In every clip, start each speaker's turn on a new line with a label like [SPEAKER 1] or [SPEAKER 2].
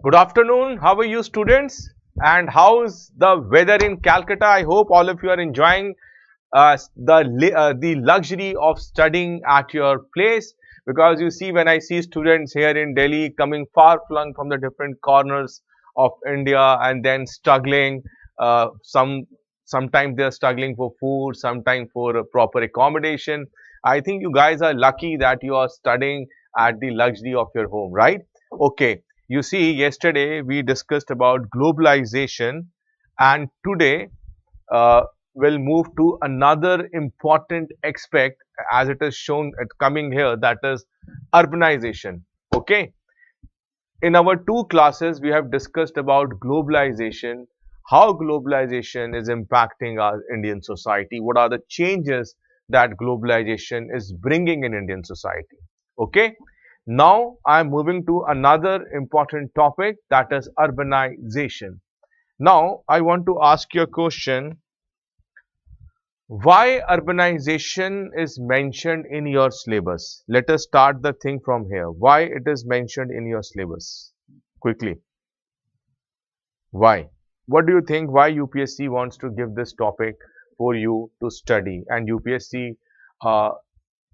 [SPEAKER 1] Good afternoon. How are you, students? And how's the weather in Calcutta? I hope all of you are enjoying the luxury of studying at your place, because you see, when I see students here in Delhi coming far flung from the different corners of India and then struggling, sometimes they are struggling for food, sometimes for proper accommodation. I think you guys are lucky that you are studying at the luxury of your home, right? Okay. You see, yesterday we discussed about globalization, and today uh, we'll move to another important aspect, as it is shown at coming here, that is urbanization. Okay. In our two classes, we have discussed about globalization, how globalization is impacting our Indian society, what are the changes that globalization is bringing in Indian society. Okay. Now I am moving to another important topic, that is urbanization. Now I want to ask you a question. Why urbanization is mentioned in your syllabus? Let us start the thing from here. Why it is mentioned in your syllabus? Quickly. Why? What do you think? Why UPSC wants to give this topic for you to study? And UPSC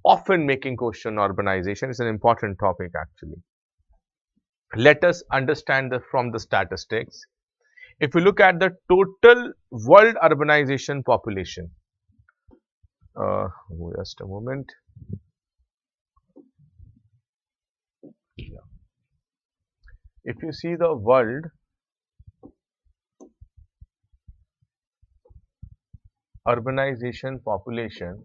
[SPEAKER 1] often making question urbanization is an important topic actually. Let us understand from the statistics. If you look at the total world urbanization population, just a moment. Yeah. If you see the world urbanization population,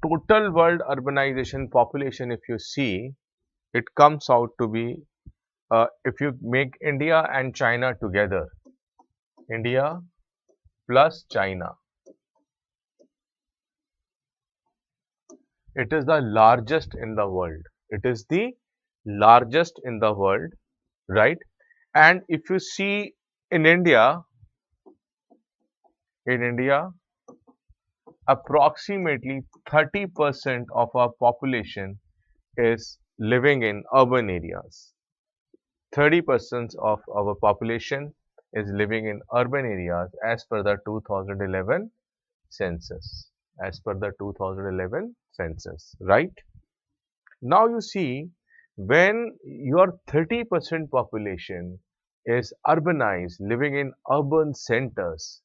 [SPEAKER 1] total world urbanization population, if you see, it comes out to be, if you make India and China together, India plus China, it is the largest in the world. It is the largest in the world, right? And if you see in India, approximately 30% of our population is living in urban areas. 30% of our population is living in urban areas as per the 2011 census. As per the 2011 census, right? Now you see, when your 30% population is urbanized, living in urban centers,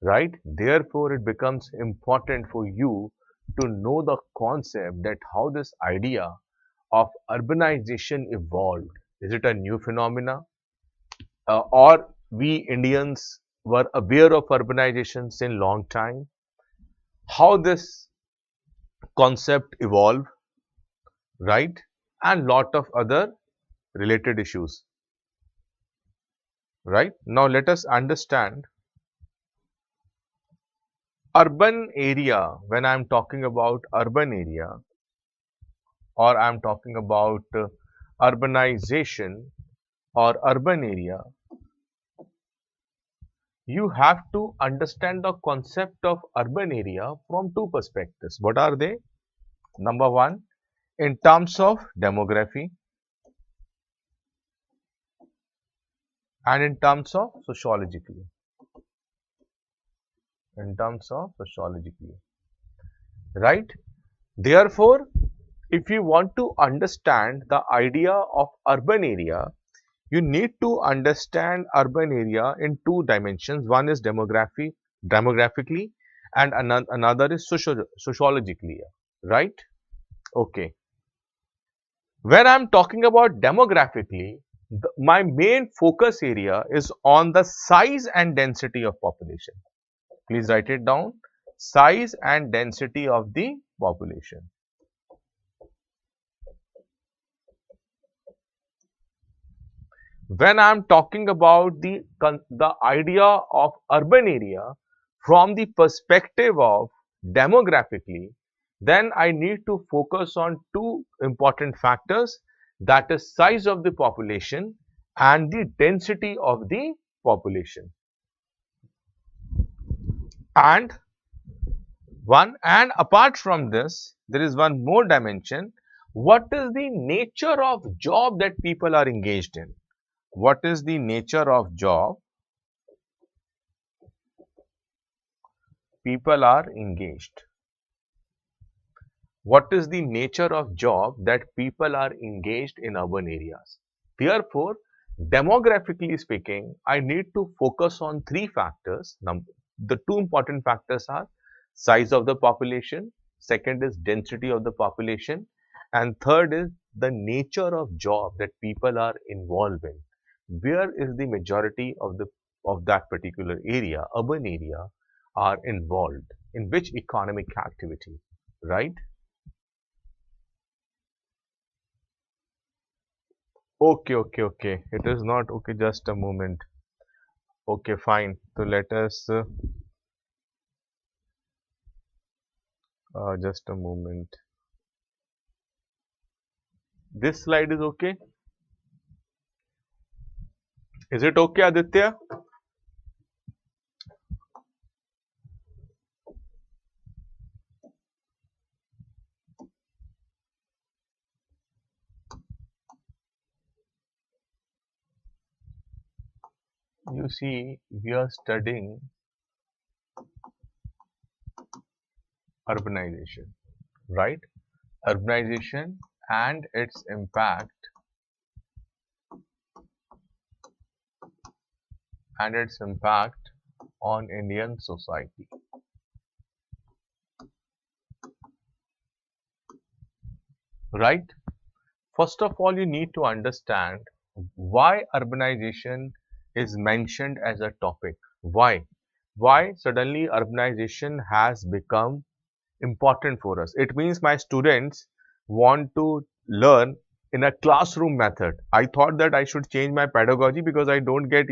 [SPEAKER 1] right? Therefore, it becomes important for you to know the concept that how this idea of urbanization evolved. Is it a new phenomena, or we Indians were aware of urbanization since long time? How this concept evolved, right? And lot of other related issues, right? Now let us understand urban area. When I am talking about urban area, or I am talking about urbanization or urban area, you have to understand the concept of urban area from two perspectives. What are they? Number one, in terms of demography and in terms of sociologically. In terms of sociologically, right? Therefore, if you want to understand the idea of urban area, you need to understand urban area in two dimensions. One is demographically, and another is sociologically, right? Okay. When I'm talking about demographically, my main focus area is on the size and density of population. Please write it down. Size and density of the population. When I am talking about the idea of urban area from the perspective of demographically, then I need to focus on two important factors, that is size of the population and the density of the population. And apart from this, There is one more dimension. What is the nature of job that people are engaged in? What is the nature of job people are engaged? What is the nature of job that people are engaged in urban areas? Therefore, demographically speaking, I need to focus on three factors. The two important factors are size of the population, second is density of the population, and third is the nature of job that people are involved in. Where is the majority of that particular area, urban area, are involved in which economic activity, right? Okay, okay, okay. It is not okay. Just a moment. Okay, fine. So let us just a moment. This slide is okay. Is it okay, Aditya? You see, we are studying urbanization, right? Urbanization and its impact on Indian society, right? First of all, you need to understand why urbanization is mentioned as a topic. Why? Why suddenly urbanization has become important for us? It means my students want to learn in a classroom method. I thought that I should change my pedagogy because I don't get,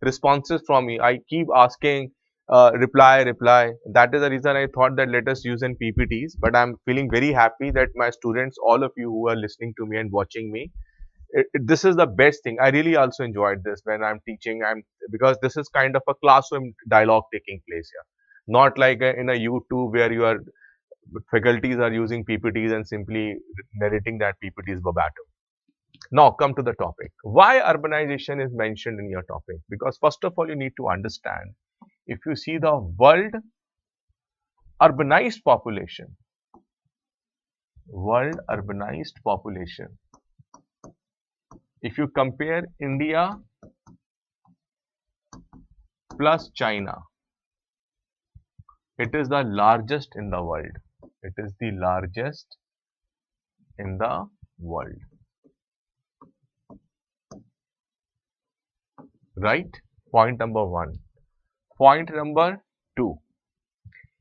[SPEAKER 1] responses from me. I keep asking, reply, reply. That is the reason I thought that let us use in PPTs. But I'm feeling very happy that my students, all of you who are listening to me and watching me, this is the best thing. I really also enjoyed this when I'm teaching. Because this is kind of a classroom dialogue taking place here, not like in a YouTube where you are faculties are using PPTs and simply narrating that PPTs verbatim. Now come to the topic. Why urbanization is mentioned in your topic? Because first of all, you need to understand, if you see the world urbanized population, world urbanized population, if you compare India plus China, it is the largest in the world. It is the largest in the world, right? Point number one. Point number two.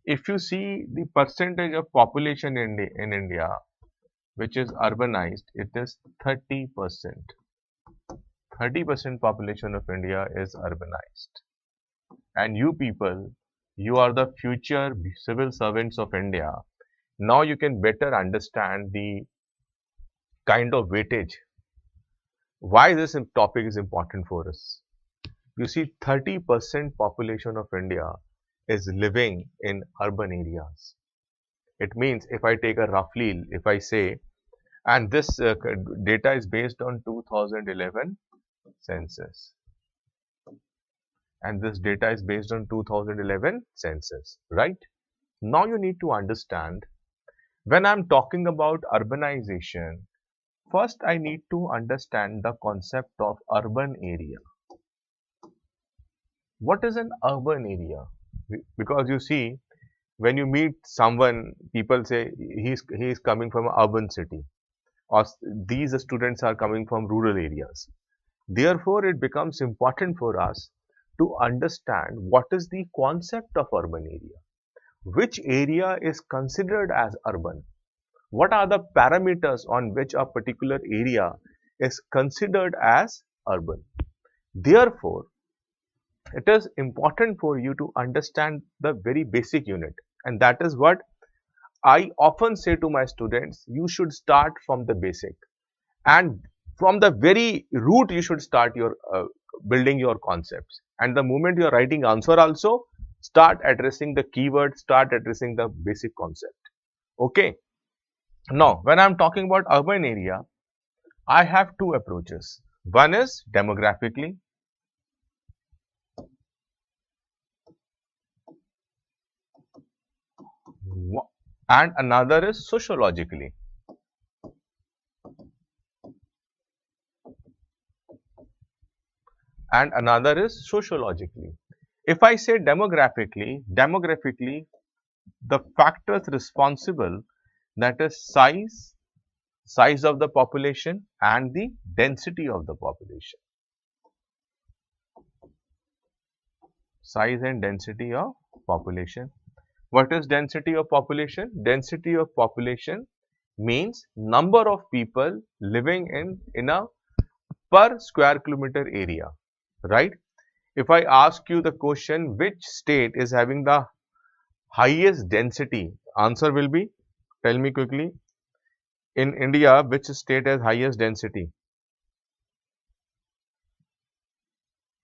[SPEAKER 1] If you see the percentage of population in India which is urbanized, it is 30%. 30% population of India is urbanized. And you people, you are the future civil servants of India. Now you can better understand the kind of weightage, why this topic is important for us. You see, 30% population of India is living in urban areas. It means if I take a roughly, if I say, and this data is based on 2011 census, and this data is based on 2011 census, right? Now you need to understand, when I'm talking about urbanization, first I need to understand the concept of urban area. What is an urban area? Because you see, when you meet someone, people say he is coming from an urban city, or these students are coming from rural areas. Therefore, it becomes important for us to understand what is the concept of urban area. Which area is considered as urban? What are the parameters on which a particular area is considered as urban? Therefore, it is important for you to understand the very basic unit, and that is what I often say to my students: you should start from the basic, and from the very root you should start your building your concepts. And the moment you are writing answer also, start addressing the keyword, start addressing the basic concept. Okay. Now, when I'm talking about urban area, I have two approaches. One is demographically, and another is sociologically. And another is sociologically. If I say demographically, the factors responsible, that is size of the population and the density of the population. Size and density of population. What is density of population? Density of population means number of people living in a per square kilometer area, right? If I ask you the question, which state is having the highest density, answer will be, tell me quickly, in India, which state has highest density?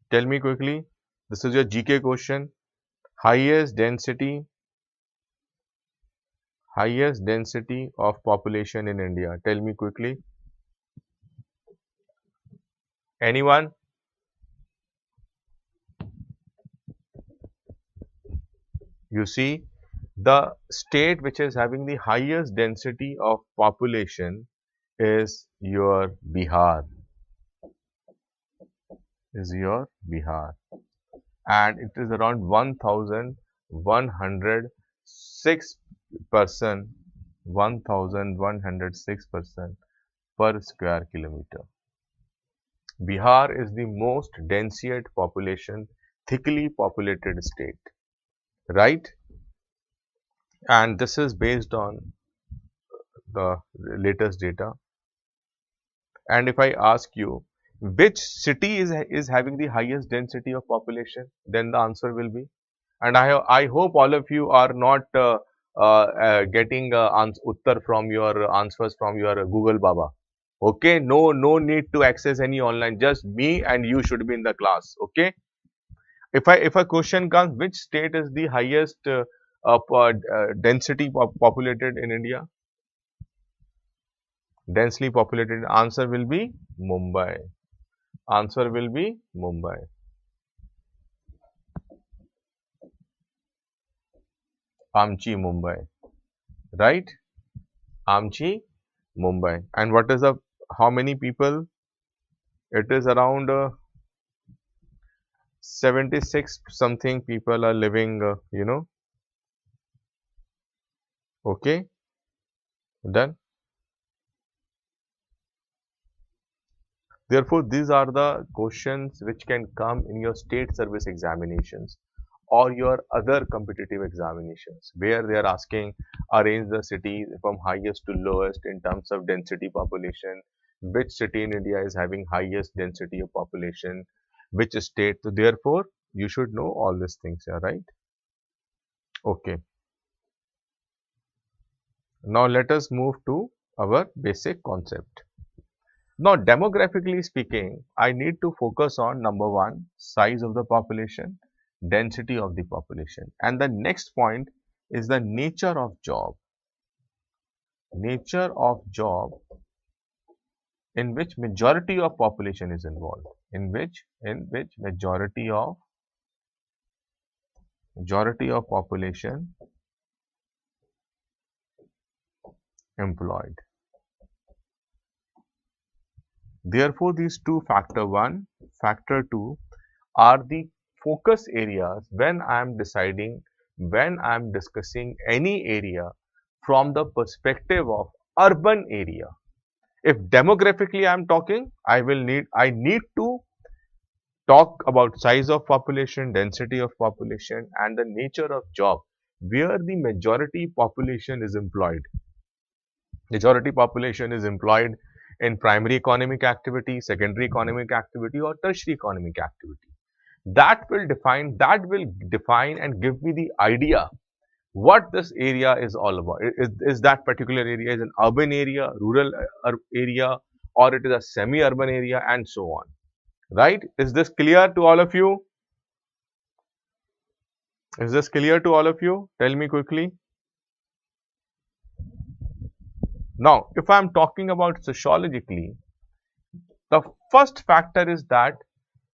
[SPEAKER 1] Tell me quickly. This is your GK question. Highest density of population in India. Tell me quickly. Anyone? You see, the state which is having the highest density of population is your Bihar. And it is around 1106%, 1106% per square kilometer. Bihar is the most densely population, thickly populated state, right? And this is based on the latest data. And if I ask you, which city is having the highest density of population, then the answer will be, and I hope all of you are not getting uttar from your answers from your Google Baba. Okay, no need to access any online. Just me and you should be in the class. Okay. If a question comes, which state is the highest density populated in India? Densely populated. Answer will be Mumbai. Answer will be Mumbai. Amchi, Mumbai. Right? Amchi, Mumbai. And what is the, how many people? It is around 76 something people are living, okay, done. Therefore, these are the questions which can come in your state service examinations or your other competitive examinations, where they are asking, arrange the city from highest to lowest in terms of density population, which city in India is having highest density of population, which state. So therefore, you should know all these things, yeah, right? Okay. Now let us move to our basic concept. Now, demographically speaking, I need to focus on number one, size of the population, density of the population. And the next point is the nature of job. Nature of job in which majority of population is involved. In which majority of population employed. Therefore, these two, factor 1, factor 2, are the focus areas when I am deciding, when I am discussing any area from the perspective of urban area. If demographically I am talking, I need to talk about size of population, density of population, and the nature of job where the majority population is employed. Majority population is employed in primary economic activity, secondary economic activity, or tertiary economic activity. That will define and give me the idea what this area is all about. Is that particular area is an urban area, rural area, or it is a semi-urban area, and so on. Right? Is this clear to all of you? Is this clear to all of you? Tell me quickly. Now, if I am talking about sociologically, the first factor is that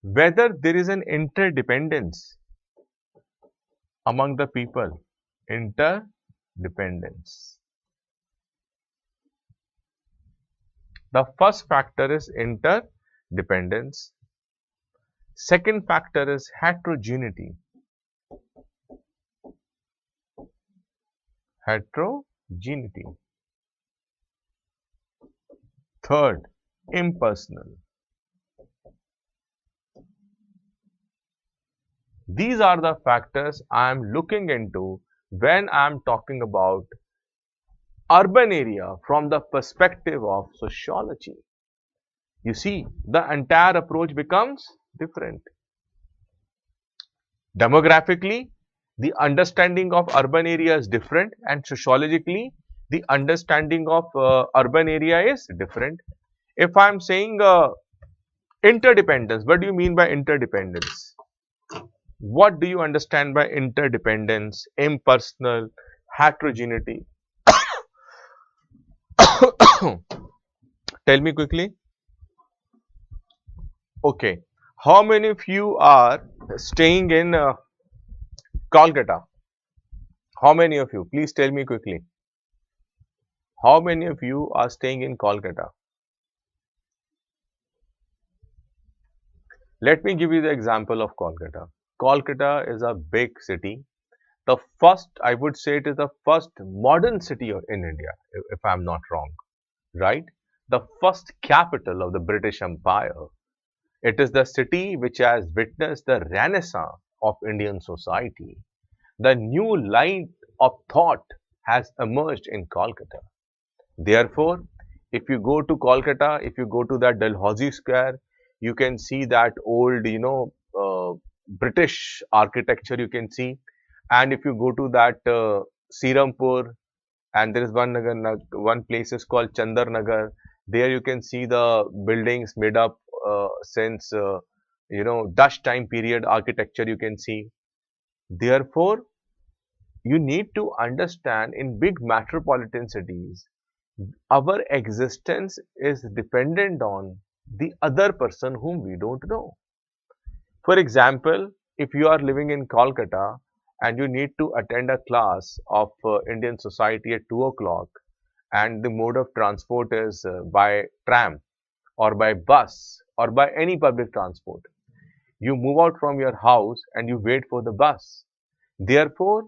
[SPEAKER 1] whether there is an interdependence among the people. Interdependence. The first factor is interdependence. Second factor is heterogeneity. Heterogeneity. Third, impersonal. These are the factors I am looking into when I am talking about urban area from the perspective of sociology. You see, the entire approach becomes different. Demographically, the understanding of urban area is different, and sociologically, the understanding of urban area is different. If I am saying interdependence, what do you mean by interdependence? What do you understand by interdependence, impersonal, heterogeneity? Tell me quickly. Okay. How many of you are staying in Kolkata? How many of you? Please tell me quickly. How many of you are staying in Kolkata? Let me give you the example of Kolkata. Kolkata is a big city. The first, I would say it is the first modern city in India, if I am not wrong, right? The first capital of the British Empire. It is the city which has witnessed the renaissance of Indian society. The new line of thought has emerged in Kolkata. Therefore, if you go to Kolkata, if you go to that Dalhousie Square, you can see that old, British architecture you can see. And if you go to that Sirampur, and there is one place is called Chandar Nagar, there you can see the buildings made up since, Dutch time period architecture you can see. Therefore, you need to understand in big metropolitan cities, our existence is dependent on the other person whom we don't know. For example, if you are living in Kolkata and you need to attend a class of Indian society at 2 o'clock, and the mode of transport is by tram or by bus or by any public transport, you move out from your house and you wait for the bus. Therefore,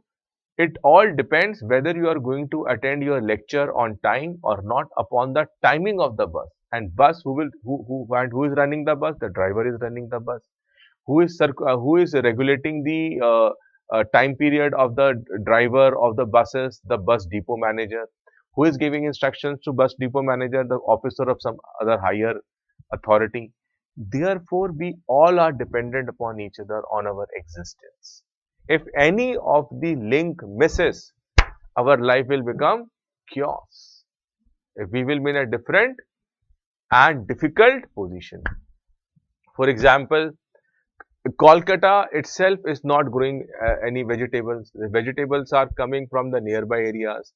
[SPEAKER 1] it all depends whether you are going to attend your lecture on time or not upon the timing of the bus. And bus, who is running the bus? The driver is running the bus. Who is regulating the time period of the driver of the buses? The bus depot manager. Who is giving instructions to bus depot manager? The officer of some other higher authority. Therefore, we all are dependent upon each other on our existence. If any of the link misses, our life will become chaos. If we will be in a different and difficult position. For example, Kolkata itself is not growing any vegetables. The vegetables are coming from the nearby areas.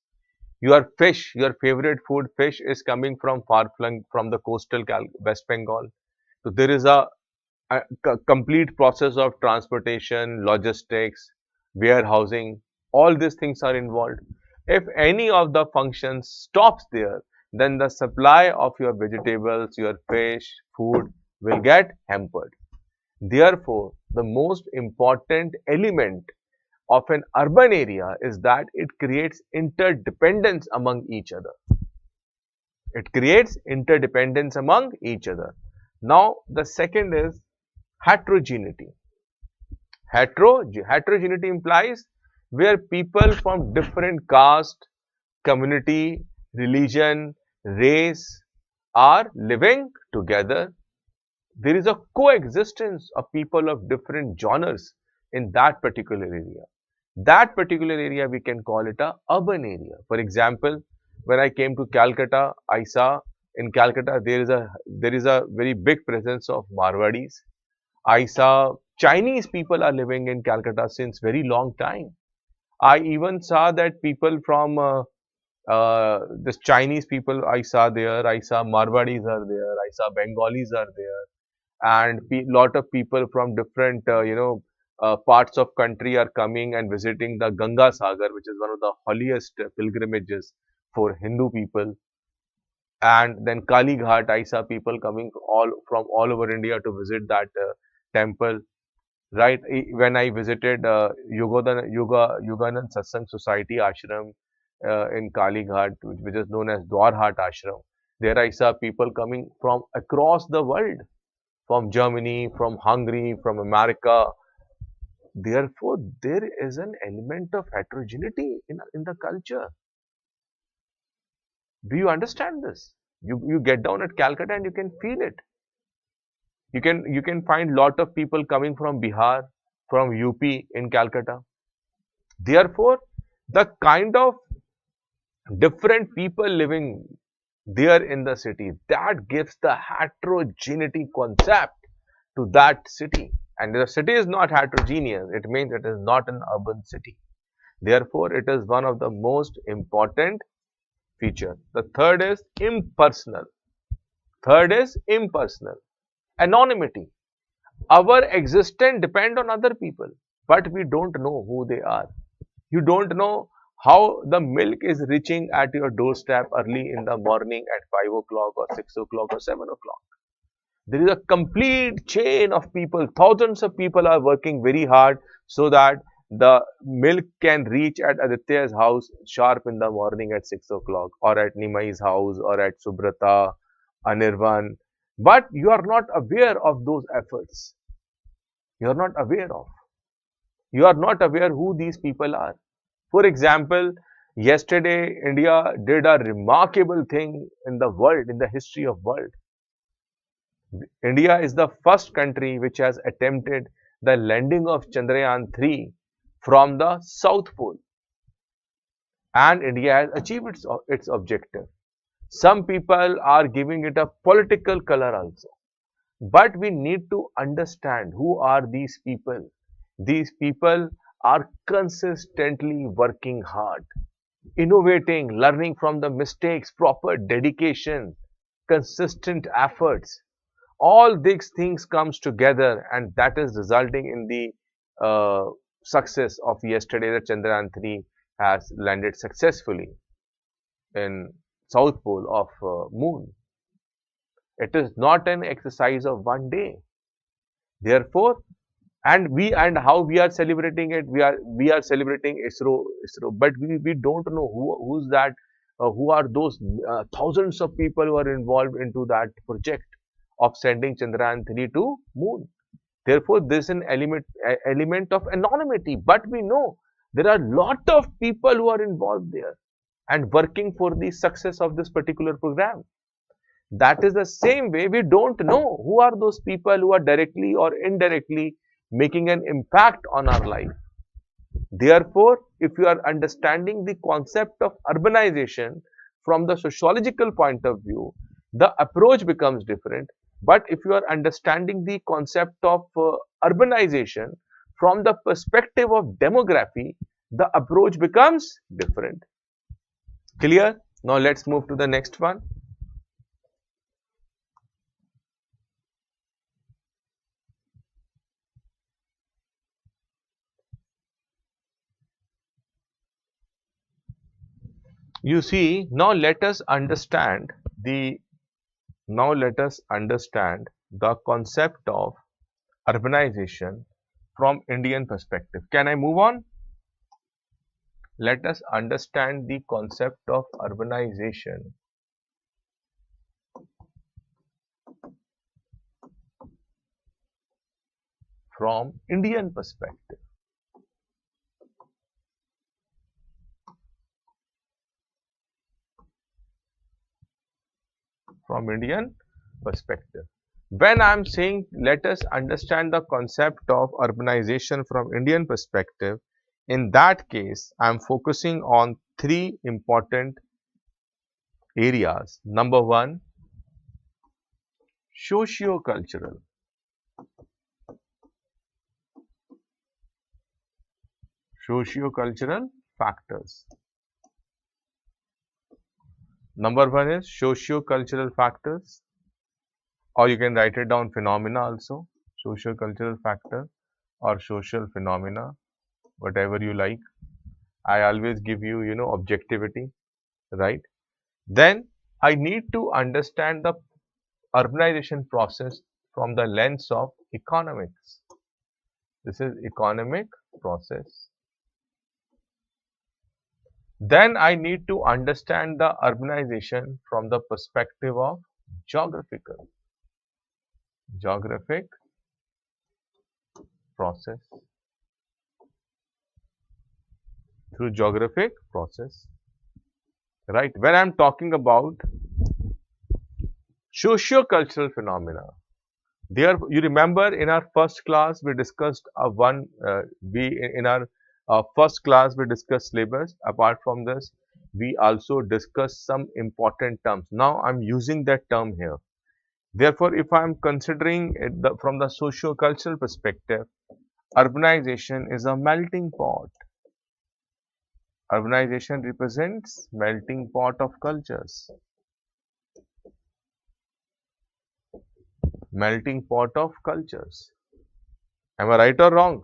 [SPEAKER 1] Your fish, your favorite food fish is coming from far flung from the coastal West Bengal. So there is a complete process of transportation, logistics, warehousing, all these things are involved. If any of the functions stops there, then the supply of your vegetables, your fish, food will get hampered. Therefore, the most important element of an urban area is that it creates interdependence among each other. It creates interdependence among each other. Now, the second is heterogeneity. Heterogeneity implies where people from different caste, community, religion, race are living together. There is a coexistence of people of different genres in that particular area. That particular area we can call it a urban area. For example, when I came to Calcutta, I saw in Calcutta there is a very big presence of Marwadis. I saw Chinese people are living in Calcutta since very long time. I even saw that people from This Chinese people I saw there, I saw Marwadis are there, I saw Bengalis are there, and lot of people from different parts of country are coming and visiting the Ganga Sagar, which is one of the holiest pilgrimages for Hindu people. And then Kali Ghat, I saw people coming from all over India to visit that temple. Right, when I visited Yoganand Satsang Society ashram in Kali Ghat, which is known as Dwarhat ashram, there I saw people coming from across the world, from Germany, from Hungary, from America. Therefore, there is an element of heterogeneity in the culture. Do you understand this? You get down at Calcutta and you can feel it. You can find lot of people coming from Bihar, from UP in Calcutta. Therefore, the kind of different people living there in the city, that gives the heterogeneity concept to that city. And the city is not heterogeneous, it means it is not an urban city. Therefore, it is one of the most important feature. The third is impersonal. Third is impersonal. Anonymity. Our existence depend on other people, but we don't know who they are. You don't know how the milk is reaching at your doorstep early in the morning at 5 o'clock or 6 o'clock or 7 o'clock. There is a complete chain of people. Thousands of people are working very hard so that the milk can reach at Aditya's house sharp in the morning at 6 o'clock, or at Nimai's house, or at Subrata, Anirvan. But you are not aware of those efforts. You are not aware of. You are not aware who these people are. For example, yesterday India did a remarkable thing in the world, in the history of world. India is the first country which has attempted the landing of Chandrayaan 3 from the South Pole. And India has achieved its objective. Some people are giving it a political color also. But we need to understand who are these people. These people are consistently working hard, innovating, learning from the mistakes, proper dedication, consistent efforts. All these things comes together, and that is resulting in the success of yesterday. The Chandrayaan 3 has landed successfully in South Pole of Moon. It is not an exercise of one day. Therefore, and how we are celebrating it, we are celebrating ISRO, but we don't know who's that, who are those thousands of people who are involved into that project of sending Chandrayaan 3 to moon. Therefore, there's an element of anonymity, but we know there are a lot of people who are involved there and working for the success of this particular program. That is the same way we don't know who are those people who are directly or indirectly making an impact on our life. Therefore, if you are understanding the concept of urbanization from the sociological point of view, the approach becomes different. But if you are understanding the concept of urbanization from the perspective of demography, the approach becomes different. Clear? Now let's move to the next one. You see, now let us understand the concept of urbanization from Indian perspective. Can I move on? Let us understand the concept of urbanization from Indian perspective. From Indian perspective. When I am saying let us understand the concept of urbanization from Indian perspective, in that case I am focusing on three important areas. Number one, socio-cultural. Socio-cultural factors. Number one is socio-cultural factors, or you can write it down phenomena also. Socio-cultural factor or social phenomena, whatever you like. I always give you, objectivity, right? Then I need to understand the urbanization process from the lens of economics. This is economic process. Then I need to understand the urbanization from the perspective of geographic process, through geographic process, right? When I'm talking about socio-cultural phenomena, there you remember in our first class we discussed we in our first class we discussed syllabus. Apart from this, we also discussed some important terms. Now I'm using that term here. Therefore, if I'm considering it from the socio-cultural perspective, urbanization is a melting pot. Urbanization represents melting pot of cultures. Melting pot of cultures. Am I right or wrong?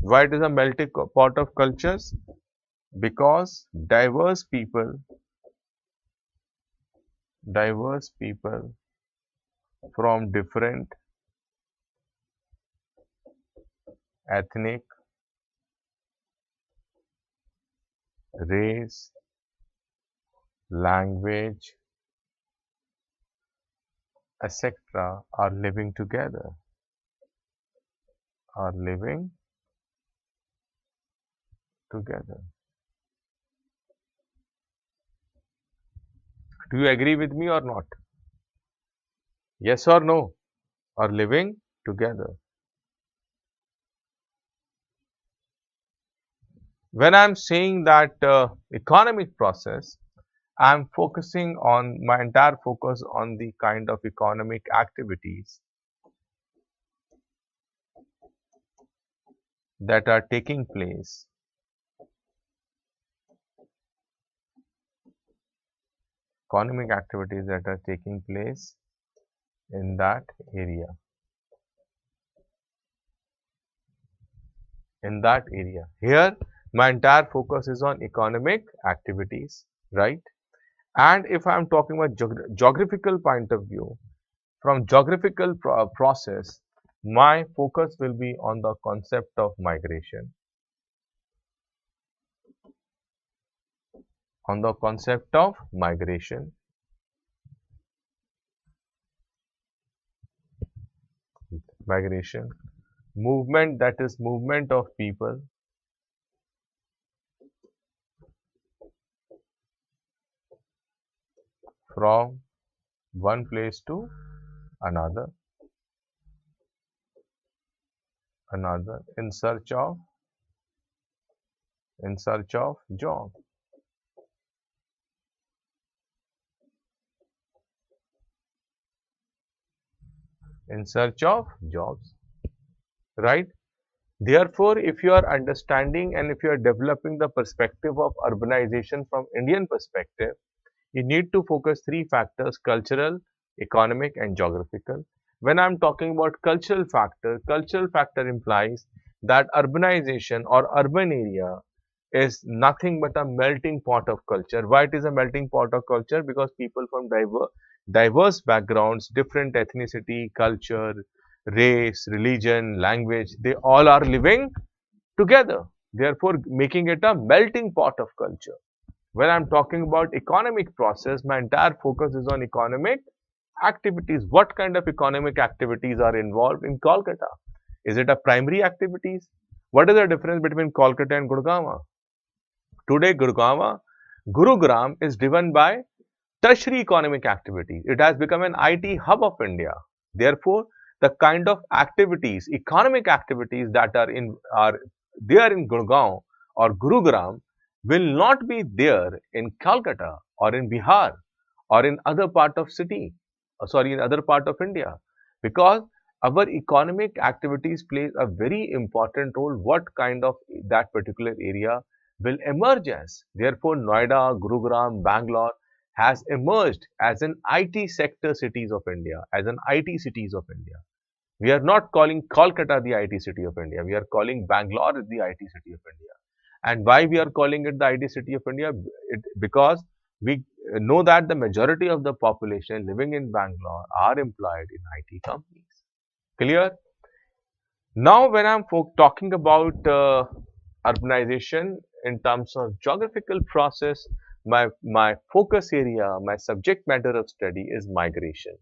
[SPEAKER 1] Why it is a melting pot of cultures? Because diverse people from different ethnic, race, language, etc. are living together. Are living together. Do you agree with me or not? Yes or no? Are living together. When I'm saying that economic process, I'm focusing on my entire focus on the kind of economic activities that are taking place in that area. Here, my entire focus is on economic activities, right? And if I'm talking about geographical point of view, from geographical process, my focus will be on the concept of migration. On the concept of migration. Migration. Movement, that is movement of people from one place to another in search of job, in search of jobs, right? Therefore, if you are understanding and if you are developing the perspective of urbanization from Indian perspective, you need to focus three factors: cultural, economic and geographical. When I'm talking about cultural factor implies that urbanization or urban area is nothing but a melting pot of culture. Why it is a melting pot of culture? Because people from diverse backgrounds, different ethnicity, culture, race, religion, language, they all are living together. Therefore, making it a melting pot of culture. When I'm talking about economic process, my entire focus is on economic activities. What kind of economic activities are involved in Kolkata? Is it a primary activities? What is the difference between Kolkata and Gurgaon? Today, Gurugram is driven by tertiary economic activities. It has become an IT hub of India. Therefore, the kind of activities, economic activities that are there in Gurgaon or Gurugram will not be there in Calcutta or in Bihar or in other part of city, in other part of India, because Our economic activities plays a very important role what kind of that particular area will emerge as. Therefore, Noida, Gurugram, Bangalore has emerged as an IT sector cities of India, as an IT cities of India. We are not calling Kolkata the IT city of India. We are calling Bangalore the IT city of India. And why we are calling it the IT city of India? Because we know that the majority of the population living in Bangalore are employed in IT companies. Clear? Now, when I'm talking about urbanization in terms of geographical process, my focus area, my subject matter of study is migration.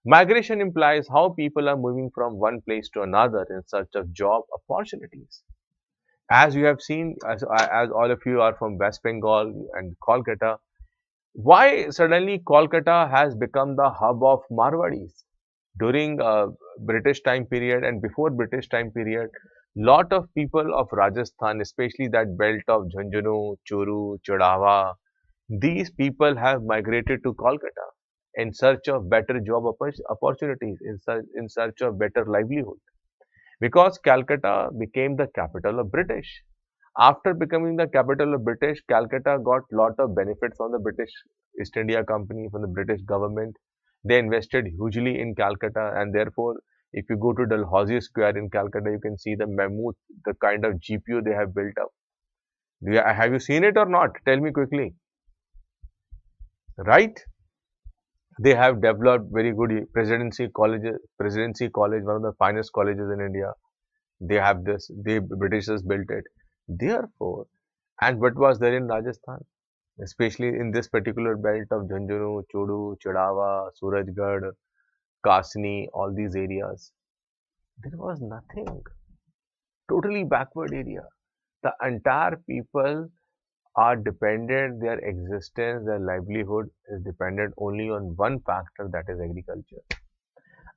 [SPEAKER 1] Migration implies how people are moving from one place to another in search of job opportunities. As you have seen, as all of you are from West Bengal and Kolkata, why suddenly Kolkata has become the hub of Marwadis? During British time period and before British time period, lot of people of Rajasthan, especially that belt of Jhunjhunu, Churu, Chudava, these people have migrated to Kolkata in search of better job opportunities, in search of better livelihood. Because Calcutta became the capital of British. After becoming the capital of British, Calcutta got lot of benefits from the British East India Company, from the British government. They invested hugely in Calcutta, and therefore, if you go to Dalhousie Square in Calcutta, you can see the mammoth, the kind of GPU they have built up. Have you seen it or not? Tell me quickly. Right? They have developed very good presidency colleges, presidency college, one of the finest colleges in India. They have this, the Britishers built it. Therefore, and what was there in Rajasthan, especially in this particular belt of Jhunjhunu, Chudu, Chudava, Surajgarh, Kasni, all these areas, there was nothing. Totally backward area. The entire people are dependent, their existence, their livelihood is dependent only on one factor, that is agriculture.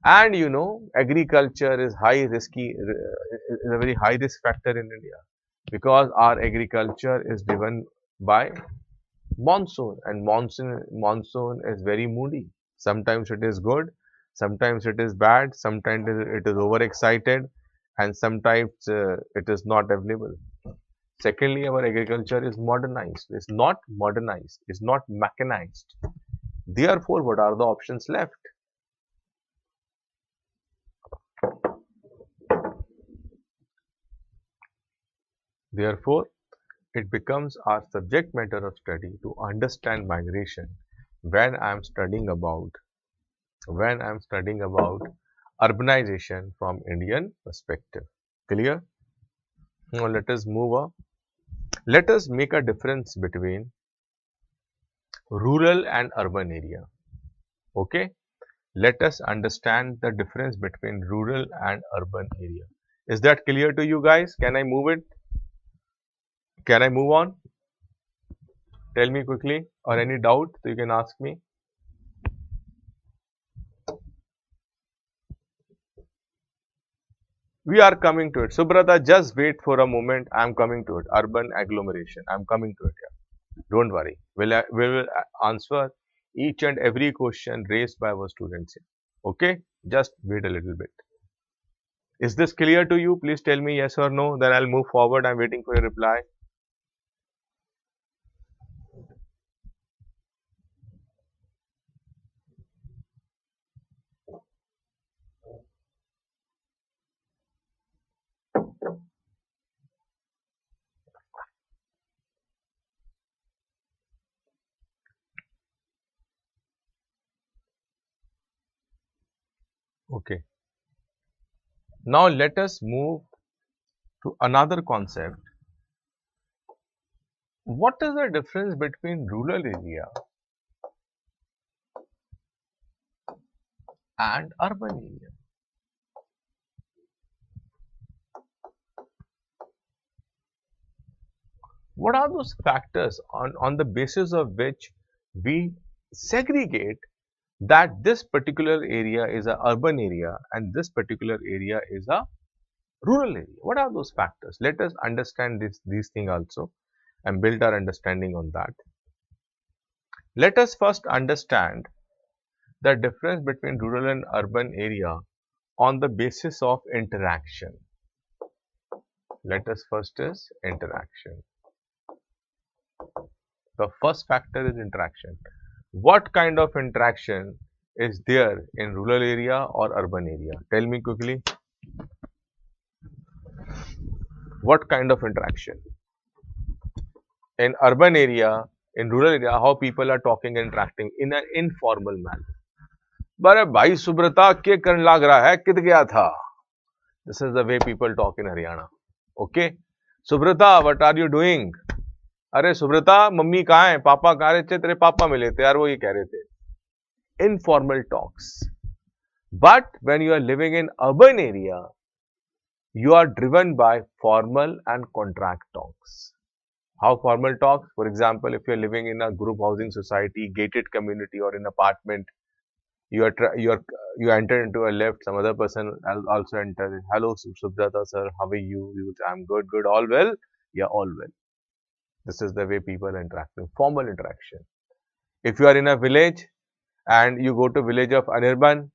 [SPEAKER 1] And you know, agriculture is high risky, is a very high risk factor in India because our agriculture is driven by monsoon, and monsoon is very moody. Sometimes it is good, sometimes it is bad, sometimes it is overexcited, and sometimes it is not available. Secondly, our agriculture is modernized. It's not modernized. It's not mechanized. Therefore, what are the options left? Therefore, it becomes our subject matter of study to understand migration when I am studying about urbanization from Indian perspective. Clear? Now let us move on. Let us make a difference between rural and urban area. Okay? Let us understand the difference between rural and urban area. Is that clear to you guys? Can I move it? Can I move on? Tell me quickly, or any doubt, so you can ask me. We are coming to it. Subrata, just wait for a moment. I am coming to it. Urban agglomeration. I am coming to it. Yeah. Don't worry. We will answer each and every question raised by our students here. Okay? Just wait a little bit. Is this clear to you? Please tell me yes or no. Then I'll move forward. I'm waiting for your reply. Okay. Now let us move to another concept. What is the difference between rural area and urban area? What are those factors on the basis of which we segregate that this particular area is a urban area and this particular area is a rural area? What are those factors? Let us understand these things also and build our understanding on that. Let us first understand the difference between rural and urban area on the basis of interaction. Let us first is interaction. The first factor is interaction. What kind of interaction is there in rural area or urban area? Tell me quickly. What kind of interaction? In urban area, in rural area, how people are talking and interacting in an informal manner. अरे भाई सुब्रता के करने लग रहा है कित गया था. This is the way people talk in Haryana. Okay. Subrata, what are you doing? अरे सुब्रता, मम्मी कहाँ है, पापा कहाँ रहे थे, तेरे पापा मिले थे यार, वो ये कह रहे थे. Informal talks. But when you are living in urban area, you are driven by formal and contract talks. How formal talks? For example, if you are living in a group housing society, gated community, or in apartment, you enter into a lift. Some other person also enters. Hello, Subrata sir, how are you? I'm good, good. All well? Yeah, all well. This is the way people are interacting. Formal interaction. If you are in a village and you go to village of Anirban,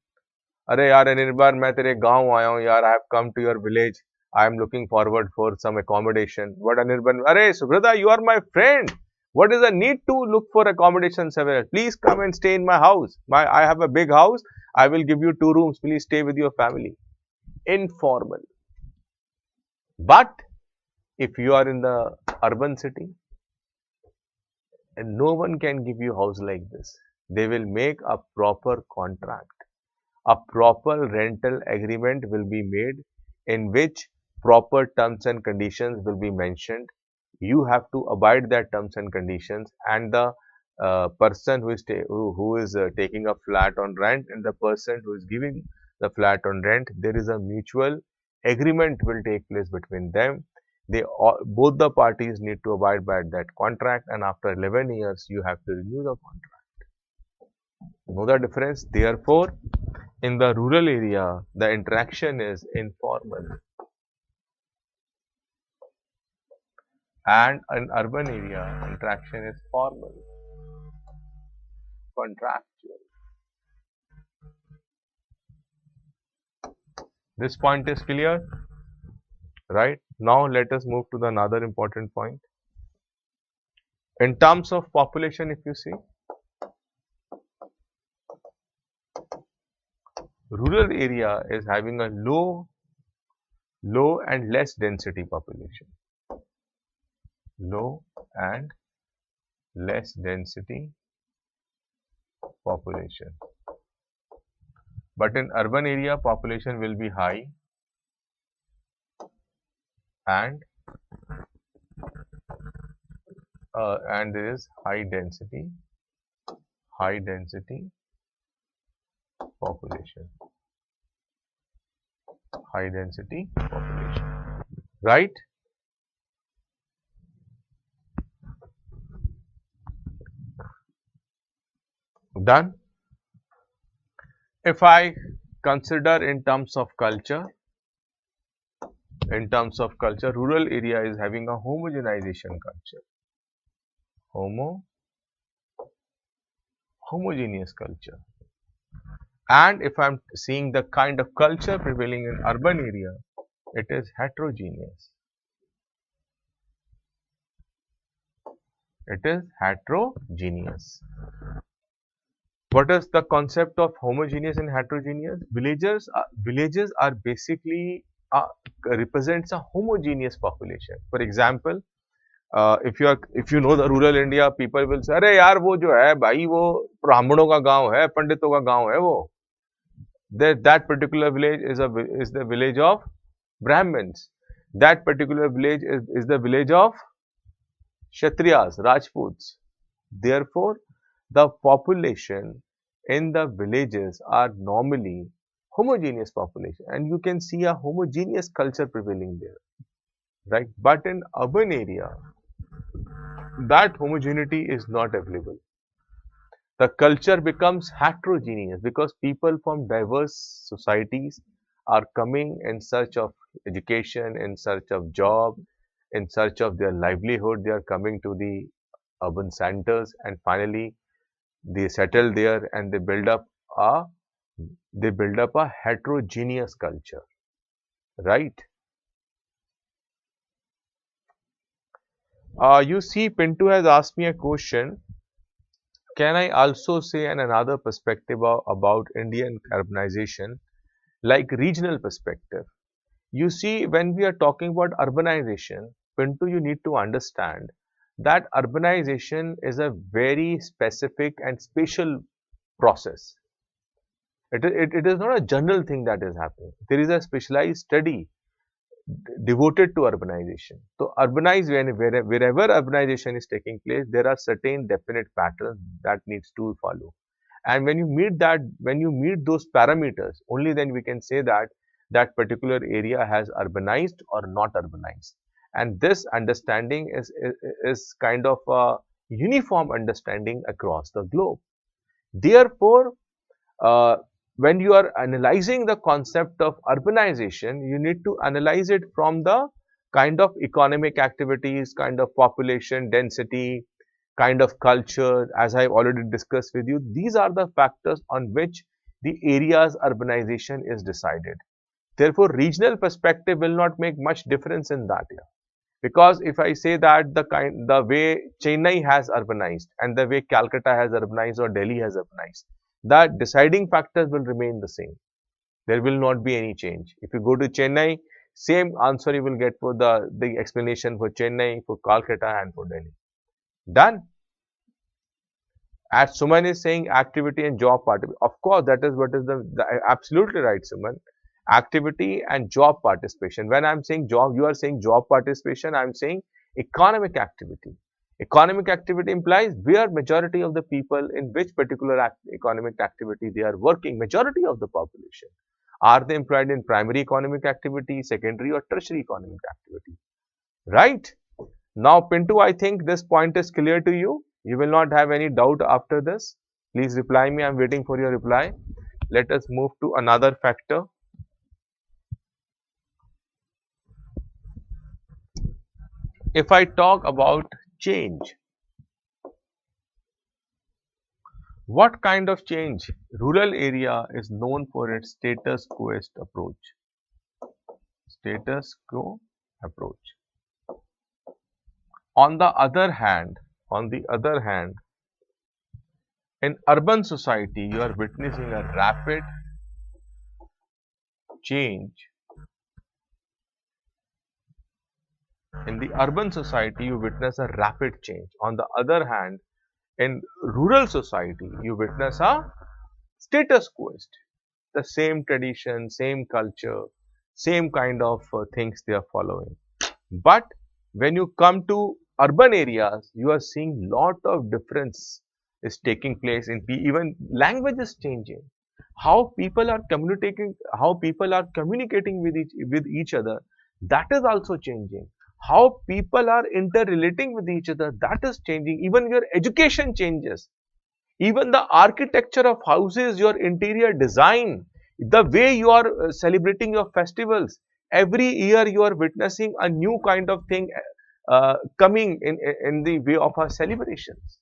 [SPEAKER 1] अरे यार अनिर्बान मैं तेरे गांव आया हूँ यार, I have come to your village, I am looking forward for some accommodation. What Anirban, अरे Subrata you are my friend, what is the need to look for accommodation somewhere? Please come and stay in my house. I have a big house. I will give you 2 rooms. Please stay with your family. Informal. But if you are in the urban city, and no one can give you house like this, they will make a proper contract. A proper rental agreement will be made in which proper terms and conditions will be mentioned. You have to abide that terms and conditions, and the person who is taking a flat on rent and the person who is giving the flat on rent, there is a mutual agreement will take place between them. Both the parties need to abide by that contract, and after 11 years you have to renew the contract. Know the difference? Therefore, in the rural area, the interaction is informal, and in urban area, interaction is formal, contractual. This point is clear, right? Now let us move to the another important point. In terms of population, if you see, rural area is having a low and less density population. Low and less density population. But in urban area, population will be high and there is high density population. High density population. Right? Done. If I consider in terms of culture, rural area is having a homogenization culture. Homogeneous culture. And if I am seeing the kind of culture prevailing in urban area, it is heterogeneous. It is heterogeneous. What is the concept of homogeneous and heterogeneous? Villages are basically represents a homogeneous population. For example, if you know the rural India, people will say, अरे यार वो जो है भाई वो ब्राह्मणों का गांव है, पंडितों का गांव है वो. That particular village is the village of Brahmins. That particular village is the village of Kshatriyas, Rajputs. Therefore, the population in the villages are normally homogeneous population, and you can see a homogeneous culture prevailing there, right? But in urban area, that homogeneity is not available. The culture becomes heterogeneous because people from diverse societies are coming in search of education, in search of job, in search of their livelihood. They are coming to the urban centers, and finally they settle there and they build up a They build up a heterogeneous culture, right? You see, Pinto has asked me a question. Can I also say another perspective about Indian urbanization, like regional perspective? You see, when we are talking about urbanization, Pinto, you need to understand that urbanization is a very specific and spatial process. It is not a general thing that is happening. There is a specialized study devoted to urbanization. So, wherever urbanization is taking place, there are certain definite patterns that needs to follow. And when you meet those parameters, only then we can say that that particular area has urbanized or not urbanized. And this understanding is kind of a uniform understanding across the globe. Therefore, uh, when you are analyzing the concept of urbanization, you need to analyze it from the kind of economic activities, kind of population density, kind of culture, as I've already discussed with you. These are the factors on which the area's urbanization is decided. Therefore, regional perspective will not make much difference in that area. Because if I say that the way Chennai has urbanized and the way Calcutta has urbanized or Delhi has urbanized, the deciding factors will remain the same. There will not be any change. If you go to Chennai, same answer you will get for the explanation for Chennai, for Calcutta and for Delhi. Done. As Suman is saying, activity and job participation. Of course, that is what is the absolutely right, Suman. Activity and job participation. When I'm saying job, you are saying job participation. I'm saying economic activity. Economic activity implies where majority of the people in which particular economic activity they are working. Majority of the population. Are they employed in primary economic activity, secondary or tertiary economic activity? Right? Now, Pinto, I think this point is clear to you. You will not have any doubt after this. Please reply me. I'm waiting for your reply. Let us move to another factor. If I talk about change, what kind of change? Rural area is known for its status quoist approach. Status quo approach. On the other hand, in urban society, you are witnessing a rapid change. In the urban society, you witness a rapid change. On the other hand, in rural society, you witness a status quo. The same tradition, same culture, same kind of things they are following. But when you come to urban areas, you are seeing lot of difference is taking place in even language is changing. How people are communicating with each other, that is also changing. How people are interrelating with each other, that is changing. Even your education changes. Even the architecture of houses, your interior design, the way you are celebrating your festivals, every year you are witnessing a new kind of thing coming in the way of our celebrations.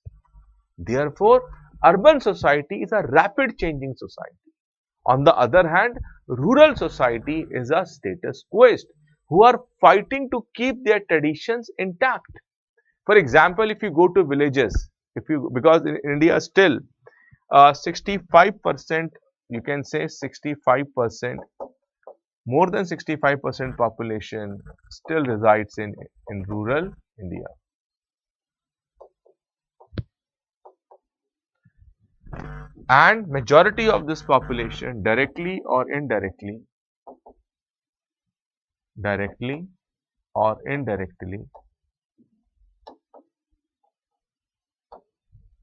[SPEAKER 1] Therefore, urban society is a rapid changing society. On the other hand, rural society is a status quoist who are fighting to keep their traditions intact. For example, if you go to villages, because in India still 65%, you can say 65%, more than 65% population still resides in rural India. And majority of this population directly or indirectly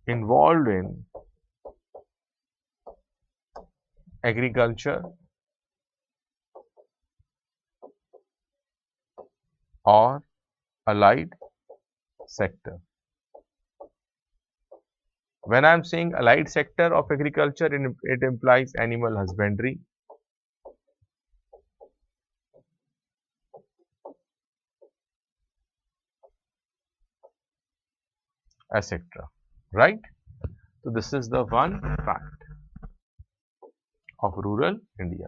[SPEAKER 1] involved in agriculture or allied sector. When I am saying allied sector of agriculture, it implies animal husbandry, etc. Right? So this is the one fact. of rural India.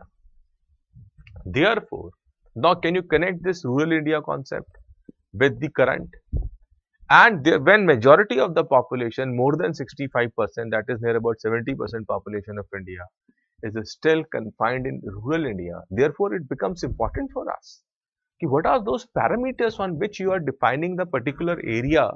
[SPEAKER 1] Therefore, now can you connect this rural India concept with the current? And when majority of the population, more than 65%, that is near about 70% population of India, is still confined in rural India, therefore it becomes important for us. What are those parameters on which you are defining the particular area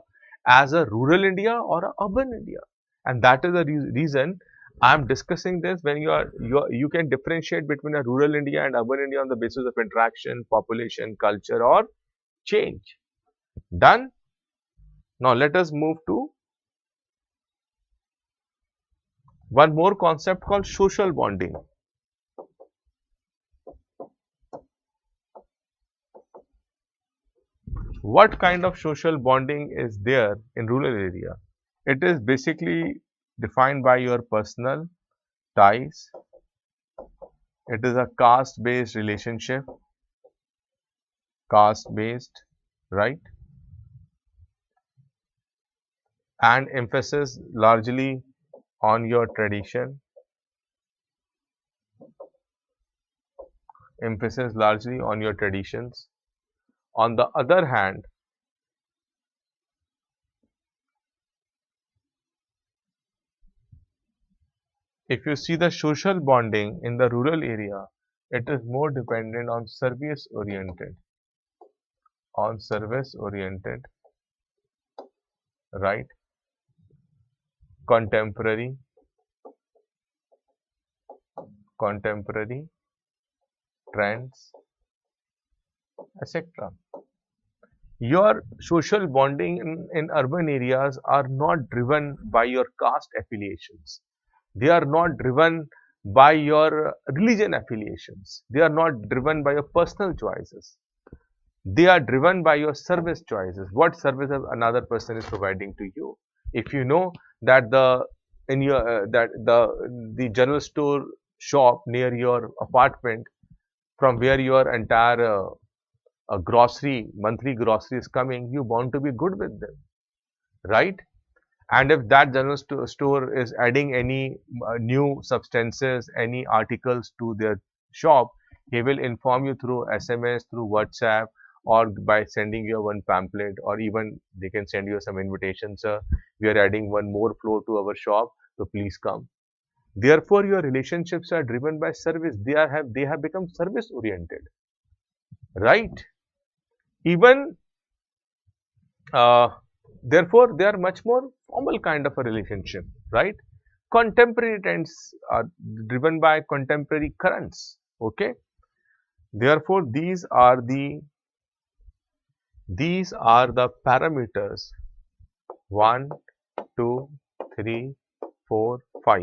[SPEAKER 1] as a rural India or a urban India? And that is the reason I am discussing this. When you can differentiate between a rural India and urban India on the basis of interaction, population, culture, or change. Done? Now let us move to one more concept called social bonding. What kind of social bonding is there in rural area? It is basically defined by your personal ties. It is a caste-based relationship, caste-based, right? And emphasis largely on your tradition, emphasis largely on your traditions. On the other hand, if you see the social bonding in the rural area, it is more dependent on service oriented, right? Contemporary trends, etc. Your social bonding in urban areas are not driven by your caste affiliations. They are not driven by your religion affiliations. They are not driven by your personal choices. They are driven by your service choices. What services another person is providing to you. If you know that the general store shop near your apartment, from where your entire monthly grocery is coming, you want to be good with them, right? And if that general store is adding any new substances, any articles to their shop, he will inform you through SMS, through WhatsApp, or by sending you one pamphlet, or even they can send you some invitations. Sir, we are adding one more floor to our shop, so please come. Therefore, your relationships are driven by service. They have become service oriented, right? Even uh, therefore, they are much more formal kind of a relationship, right? Contemporary trends are driven by contemporary currents. Okay. Therefore, these are the parameters 1, 2, 3, 4, 5,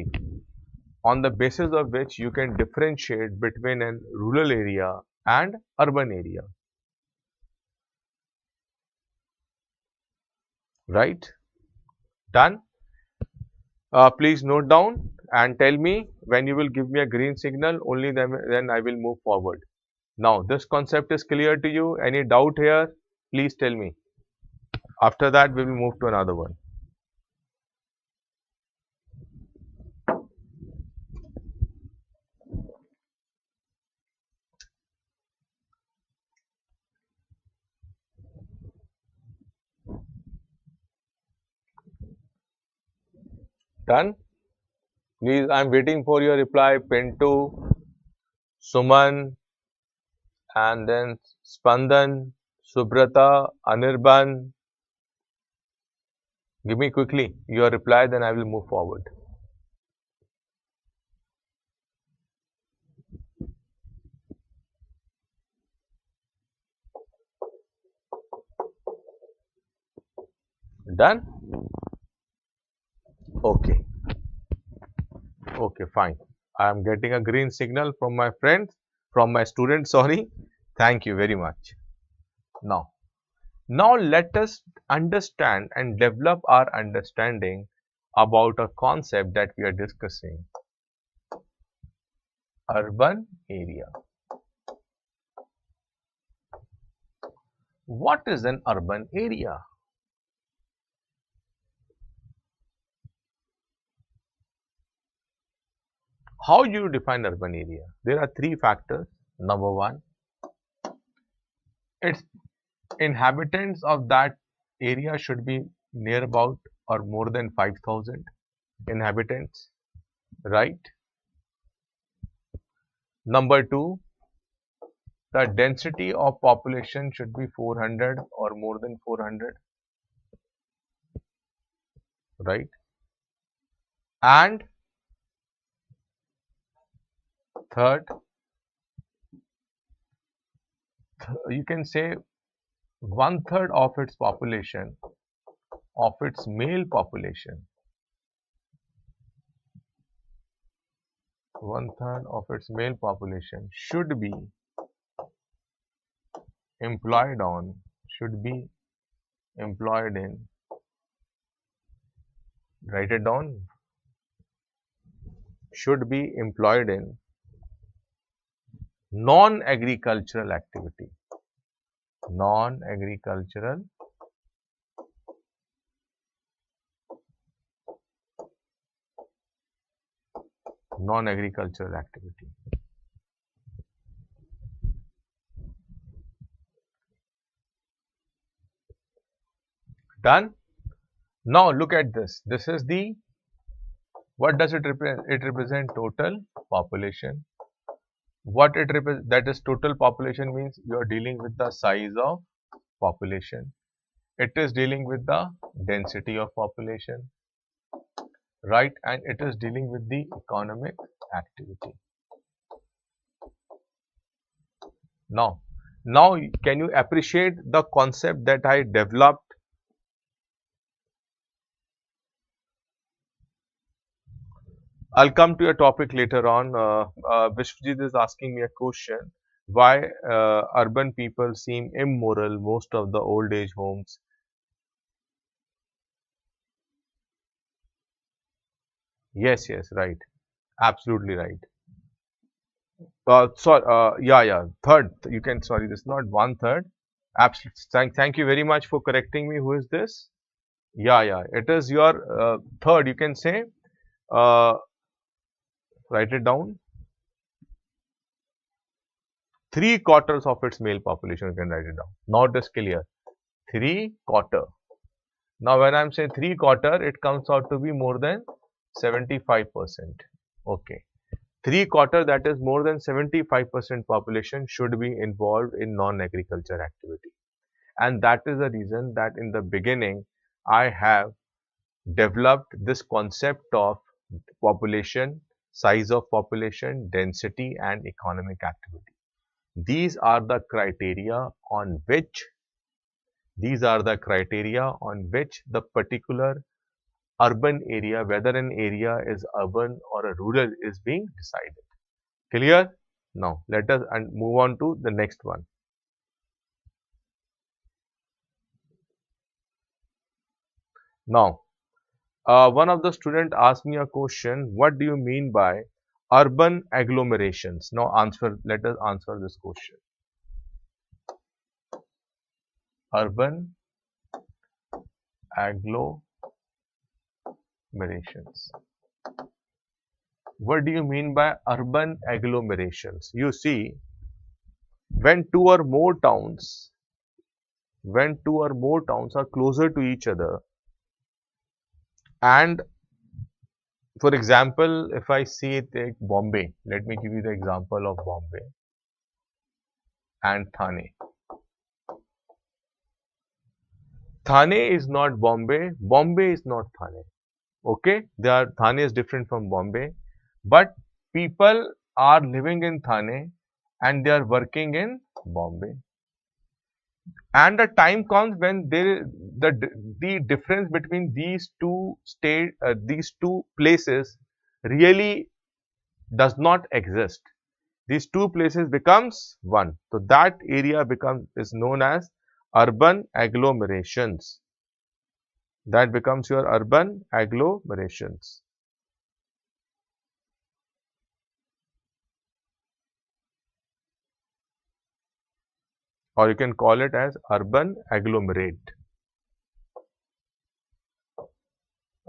[SPEAKER 1] on the basis of which you can differentiate between a rural area and urban area, right? Done. Please note down and tell me when you will give me a green signal, only then I will move forward. Now, this concept is clear to you. Any doubt here? Please tell me. After that, we will move to another one. Done? Please, I am waiting for your reply. Pintu, Suman, and then Spandan, Subrata, Anirban. Give me quickly your reply, then I will move forward. Done? Okay. Okay, fine. I am getting a green signal from my friends, from my students, sorry. Thank you very much. Now let us understand and develop our understanding about a concept that we are discussing. Urban area. What is an urban area? How you define urban area? There are three factors. Number one, its inhabitants of that area should be near about or more than 5,000 inhabitants, right? Number two, the density of population should be 400 or more than 400, right? And third, you can say one third of its population, of its male population, one third of its male population should be employed on, should be employed in, write it down, should be employed in non-agricultural activity, non-agricultural non-agricultural activity. Done? Now look at this. This is the, what does it represent? It represents total population. What it represents, that is total population, means you are dealing with the size of population. It is dealing with the density of population, right? And it is dealing with the economic activity. Now can you appreciate the concept that I developed? I'll come to a topic later on. Vishwajit is asking me a question. Why urban people seem immoral, most of the old age homes? Yes, right. Absolutely right. Yeah. Third, you can, sorry, this is not one third. Absolutely. Thank you very much for correcting me. Who is this? Yeah. It is your third, you can say. Uh, Write it down. 3/4 of its male population, you can write it down. Now it is clear. 3/4. Now when I am saying 3/4, it comes out to be more than 75%. Okay. 3/4, that is more than 75% population should be involved in non-agriculture activity. And that is the reason that in the beginning, I have developed this concept of population, size of population, density and economic activity. These are the criteria on which the particular urban area, whether an area is urban or a rural, is being decided. Clear? Now let us move on to the next one. Now one of the students asked me a question, what do you mean by urban agglomerations? Now let us answer this question. Urban agglomerations. What do you mean by urban agglomerations? You see, when two or more towns are closer to each other, and for example, if I take Bombay, let me give you the example of Bombay and Thane. Thane is not Bombay, Bombay is not Thane. Okay, Thane is different from Bombay, but people are living in Thane and they are working in Bombay. And the time comes when the difference between these two places really does not exist. These two places becomes one. So that area is known as urban agglomerations. That becomes your urban agglomerations. Or you can call it as urban agglomerate.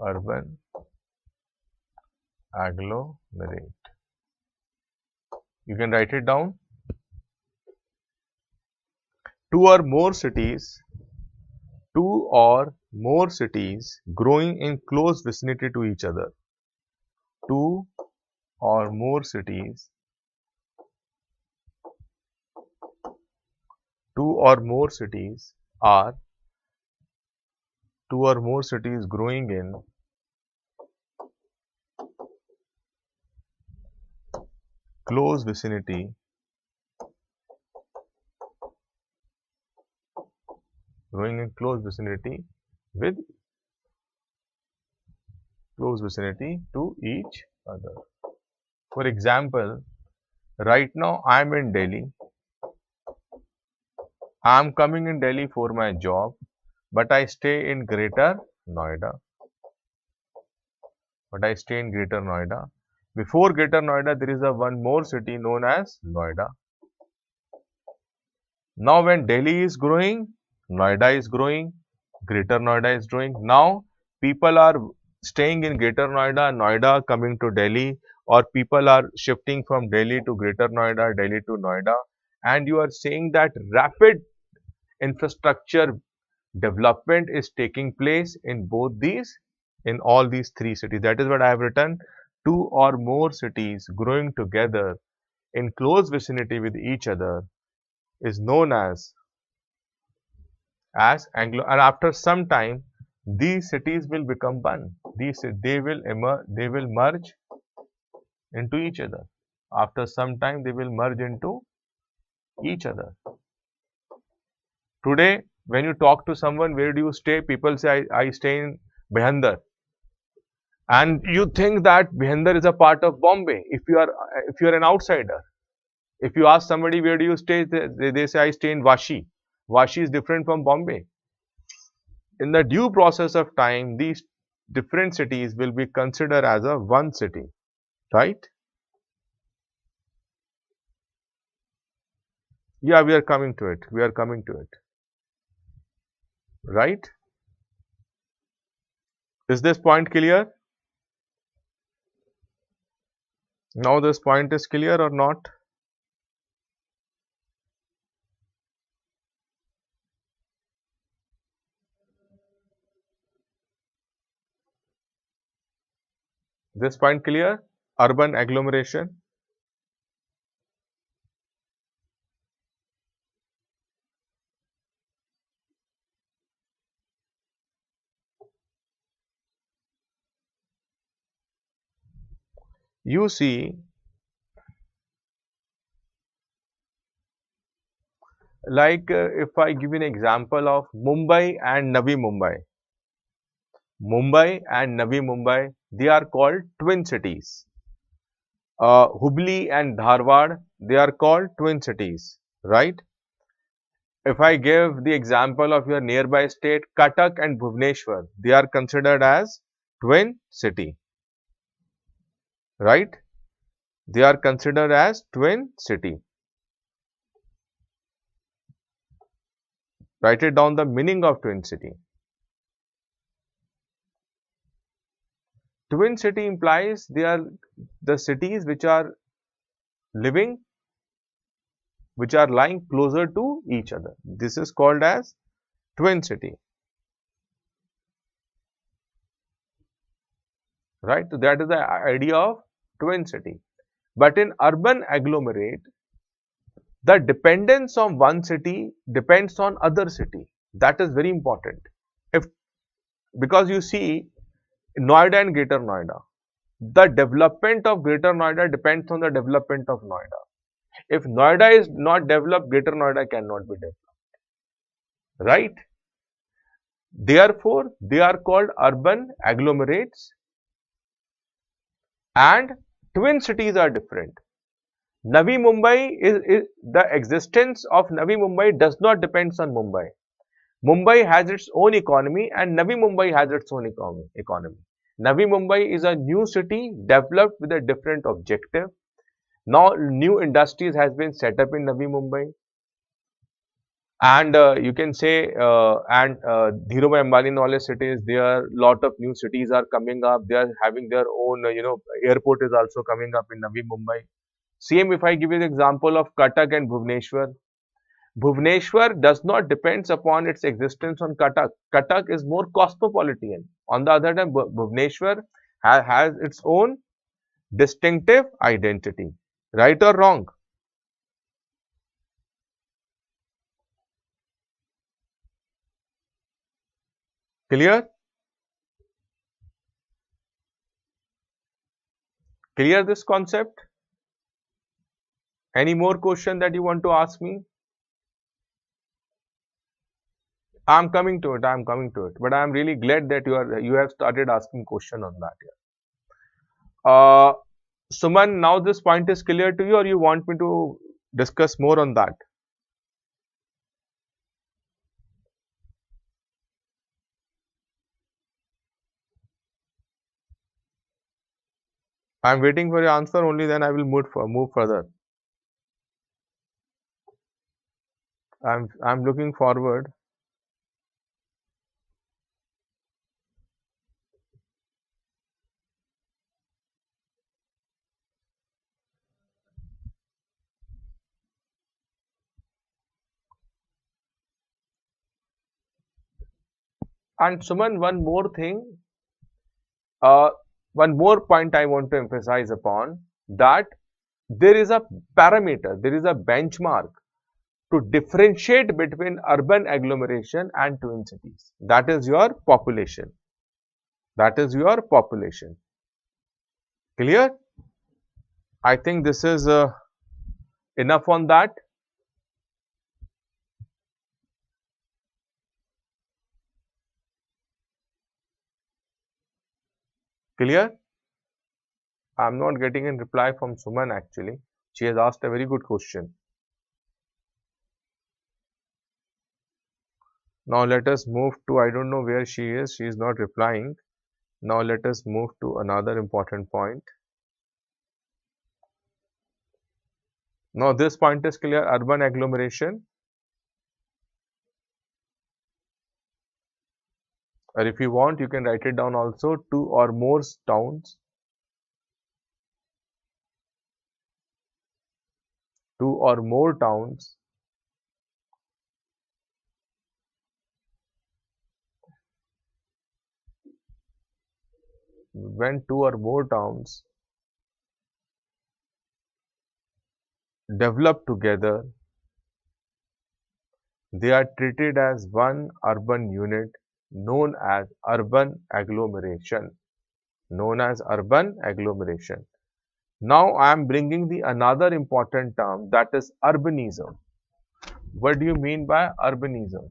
[SPEAKER 1] Urban agglomerate. You can write it down. Two or more cities, two or more cities growing in close vicinity to each other. Two or more cities, two or more cities are two or more cities growing in close vicinity, growing in close vicinity with close vicinity to each other. For example, right now I am in Delhi. I am coming in Delhi for my job, but I stay in Greater Noida. Before Greater Noida, there is a one more city known as Noida. Now, when Delhi is growing, Noida is growing, Greater Noida is growing. Now, people are staying in Greater Noida, Noida coming to Delhi, or people are shifting from Delhi to Greater Noida, Delhi to Noida, and you are saying that rapid infrastructure development is taking place in all these three cities. That is what I have written. Two or more cities growing together in close vicinity with each other is known as Anglo, and after some time these cities will become one. They will merge into each other. After some time they will merge into each other. Today, when you talk to someone, where do you stay? People say, I stay in Bhinder. And you think that Bhinder is a part of Bombay if you are an outsider. If you ask somebody, where do you stay? They say, I stay in Vashi. Vashi is different from Bombay. In the due process of time, these different cities will be considered as a one city, right? Yeah, we are coming to it. Right? Is this point clear? Now this point is clear or not? This point clear? Urban agglomeration. You see, like if I give you an example of Mumbai and Navi Mumbai. Mumbai and Navi Mumbai, they are called twin cities. Hubli and Dharwad, they are called twin cities, right? If I give the example of your nearby state, Cuttack and Bhubaneswar, they are considered as twin city, right? They are considered as twin city. Write it down, the meaning of twin city. Twin city implies they are the cities which are lying closer to each other. This is called as twin city, right? So that is the idea of twin city. But in urban agglomerate, the dependence on one city depends on other city. That is very important. Because you see, Noida and Greater Noida, the development of Greater Noida depends on the development of Noida. If Noida is not developed, Greater Noida cannot be developed, right? Therefore, they are called urban agglomerates, and twin cities are different. Navi Mumbai is the existence of Navi Mumbai does not depend on Mumbai. Mumbai has its own economy and Navi Mumbai has its own economy. Navi Mumbai is a new city developed with a different objective. Now, new industries has been set up in Navi Mumbai, and you can say, Dhirubhai Ambani knowledge cities, there lot of new cities are coming up. They are having their own, airport is also coming up in Navi Mumbai. Same if I give you the example of Cuttack and Bhubaneswar. Bhubaneswar does not depends upon its existence on Cuttack. Cuttack is more cosmopolitan. On the other hand, Bhubaneswar has its own distinctive identity. Right or wrong? Clear? Clear this concept? Any more question that you want to ask me? I'm coming to it. I'm coming to it. But I'm really glad that you have started asking question on that. Yeah. Suman, now this point is clear to you, or you want me to discuss more on that? I'm waiting for your answer. Only then I will move further. I'm looking forward. And Suman, one more thing. Uh, One more point I want to emphasize upon, that there is a parameter, there is a benchmark to differentiate between urban agglomeration and twin cities. That is your population. That is your population. Clear? I think this is enough on that. Clear? I'm not getting a reply from Suman actually. She has asked a very good question. Now let us move to, I don't know where she is. She is not replying. Now let us move to another important point. Now this point is clear, urban agglomeration. Or if you want, you can write it down also, two or more towns. Two or more towns when two or more towns develop together, they are treated as one urban unit known as urban agglomeration. Known as urban agglomeration. Now I am bringing the another important term, that is urbanism. What do you mean by urbanism?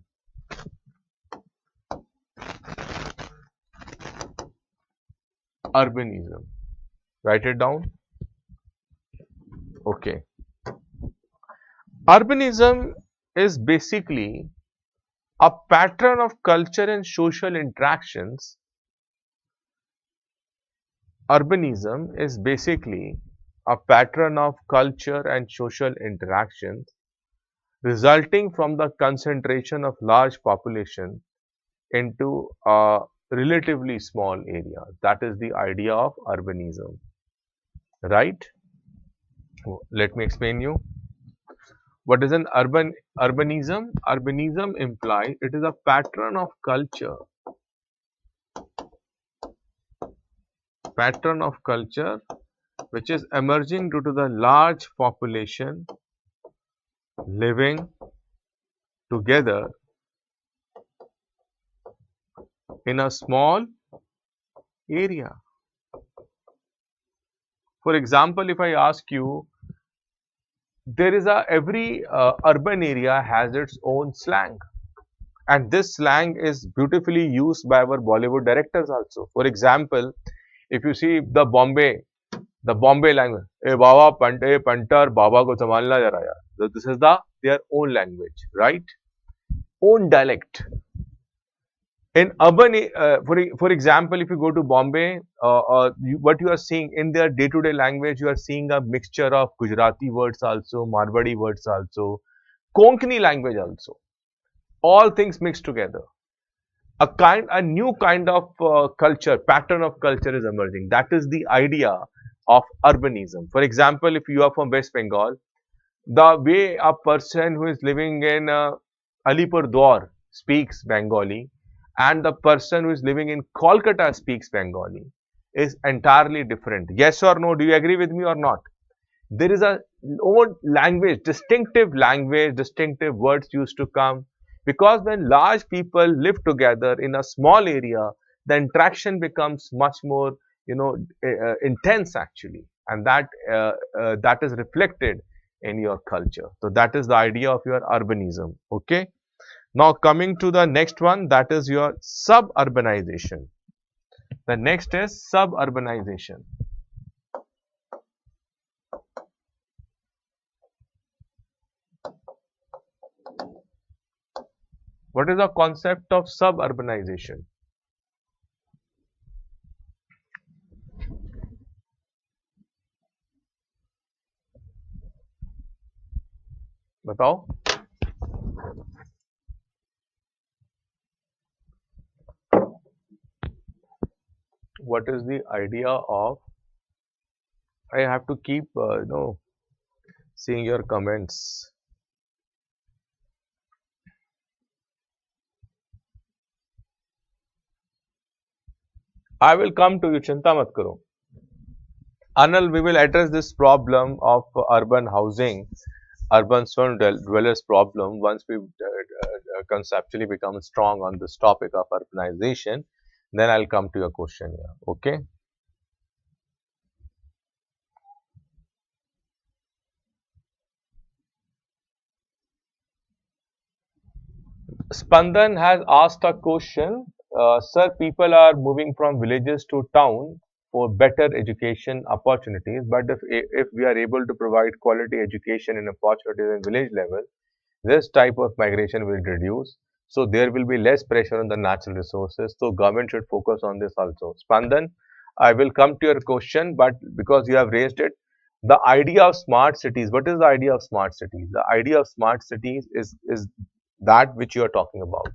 [SPEAKER 1] Urbanism. Write it down. Okay. Urbanism is basically a pattern of culture and social interactions. Urbanism is basically a pattern of culture and social interactions resulting from the concentration of large population into a relatively small area. That is the idea of urbanism. Right? Let me explain you. What is an urbanism? Urbanism implies it is a pattern of culture which is emerging due to the large population living together in a small area. For example, if I ask you, there is every urban area has its own slang, and this slang is beautifully used by our Bollywood directors also. For example, if you see the Bombay language, Baba Pantar Baba ko samalna jara yaar. So this is their own language, right? Own dialect. In urban, for example, if you go to Bombay, what you are seeing in their day-to-day language, you are seeing a mixture of Gujarati words also, Marwadi words also, Konkani language also. All things mixed together. A new kind of culture, pattern of culture is emerging. That is the idea of urbanism. For example, if you are from West Bengal, the way a person who is living in Alipurdwar speaks Bengali and the person who is living in Kolkata speaks Bengali is entirely different. Yes or no? Do you agree with me or not? There is a own language, distinctive words used to come, because when large people live together in a small area, the interaction becomes much more, intense actually, and that is reflected in your culture. So that is the idea of your urbanism. Okay. Now coming to the next one, that is your suburbanization. The next is suburbanization. What is the concept of suburbanization? बताओ. What is the idea of? I have to keep, seeing your comments. I will come to you. Chinta mat karo. Anil, we will address this problem of urban housing, urban soil dwellers problem once we conceptually become strong on this topic of urbanization. Then I'll come to your question here. Okay. Spandan has asked a question. Sir, people are moving from villages to town for better education opportunities, but if we are able to provide quality education and opportunities in village level, this type of migration will reduce. So there will be less pressure on the natural resources. So government should focus on this also. Spandan, I will come to your question, but because you have raised it, the idea of smart cities, what is the idea of smart cities? The idea of smart cities is that which you are talking about,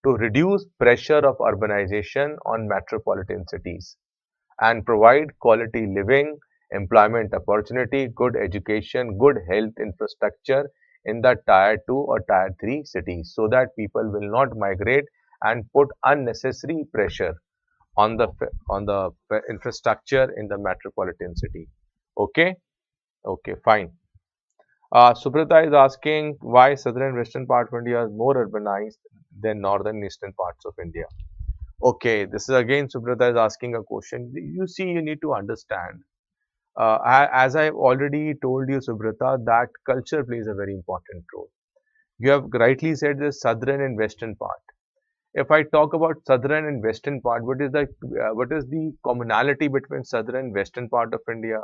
[SPEAKER 1] to reduce pressure of urbanization on metropolitan cities and provide quality living, employment opportunity, good education, good health infrastructure in the tier 2 or tier 3 cities, so that people will not migrate and put unnecessary pressure on the infrastructure in the metropolitan city. Okay. Okay, fine. Subrata is asking why southern and western part of India is more urbanized than northern and eastern parts of India. Okay, this is again Subrata is asking a question. You see, you need to understand. As I've already told you, Subrata, that culture plays a very important role. You have rightly said the southern and western part. If I talk about southern and western part, what is the commonality between southern and western part of India,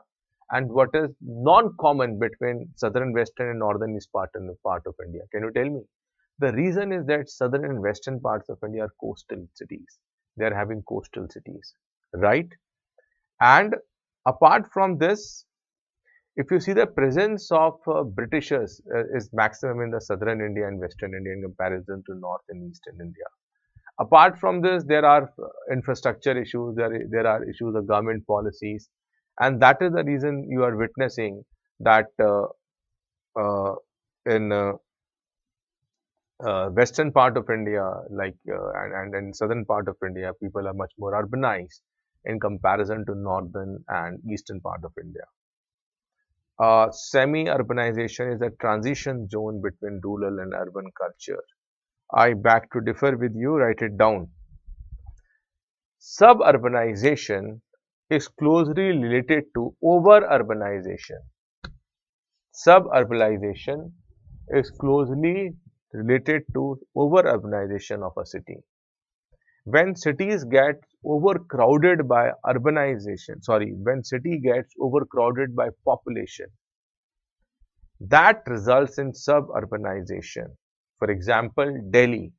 [SPEAKER 1] and what is non-common between southern, western, and northern east part of India? Can you tell me? The reason is that southern and western parts of India are coastal cities. They are having coastal cities, right? And apart from this, if you see the presence of Britishers is maximum in the southern India and western India in comparison to north and eastern India. Apart from this, there are infrastructure issues, there are issues of government policies, and that is the reason you are witnessing that uh, in western part of India, like and in southern part of India, people are much more urbanized in comparison to northern and eastern part of India. Semi-urbanization is a transition zone between rural and urban culture. I beg to differ with you, write it down. Suburbanization is closely related to over-urbanization. Suburbanization is closely related to over-urbanization of a city. When cities get overcrowded by urbanization, when city gets overcrowded by population, that results in suburbanization. For example, Delhi.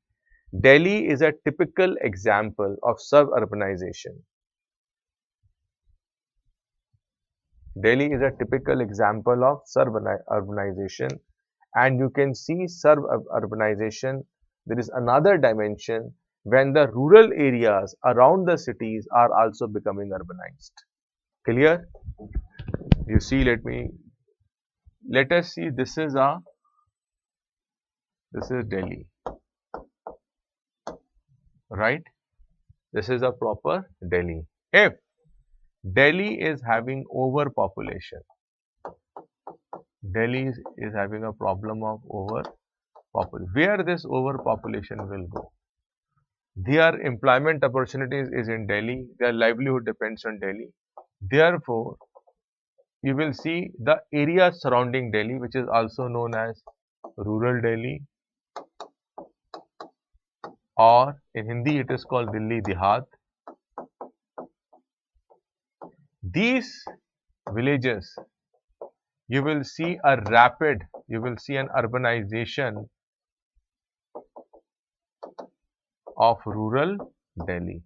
[SPEAKER 1] Delhi is a typical example of suburbanization. Delhi is a typical example of suburbanization, and you can see suburbanization. There is another dimension when the rural areas around the cities are also becoming urbanized. Clear? You see, let us see, this is Delhi, right? This is a proper Delhi. If Delhi is having overpopulation, Delhi is having a problem of overpopulation. Where this overpopulation will go? Their employment opportunities is in Delhi. Their livelihood depends on Delhi. Therefore, you will see the area surrounding Delhi, which is also known as rural Delhi, or in Hindi it is called Delhi Dihat. These villages, you will see an urbanization of rural Delhi,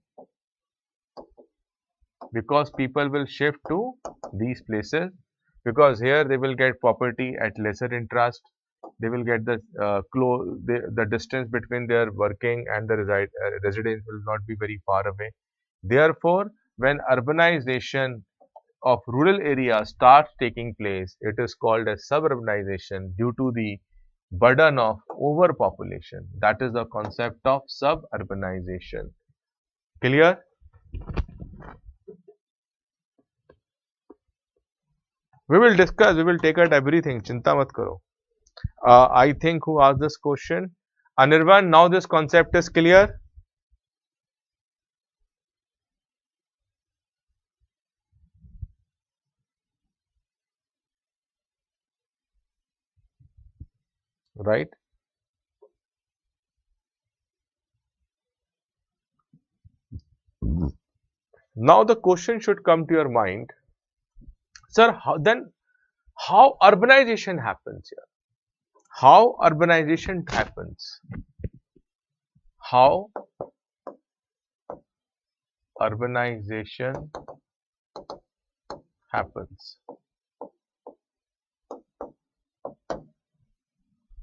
[SPEAKER 1] because people will shift to these places, because here they will get property at lesser interest. They will get the distance between their working and the residence will not be very far away. Therefore, when urbanization of rural areas starts taking place, it is called as suburbanization due to the burden of overpopulation. That is the concept of suburbanization. Clear? We will discuss, we will take out everything. Chinta mat karo. I think who asked this question? Anirvan, now this concept is clear? Right? Now the question should come to your mind, sir, how urbanization happens here? How urbanization happens? How urbanization happens?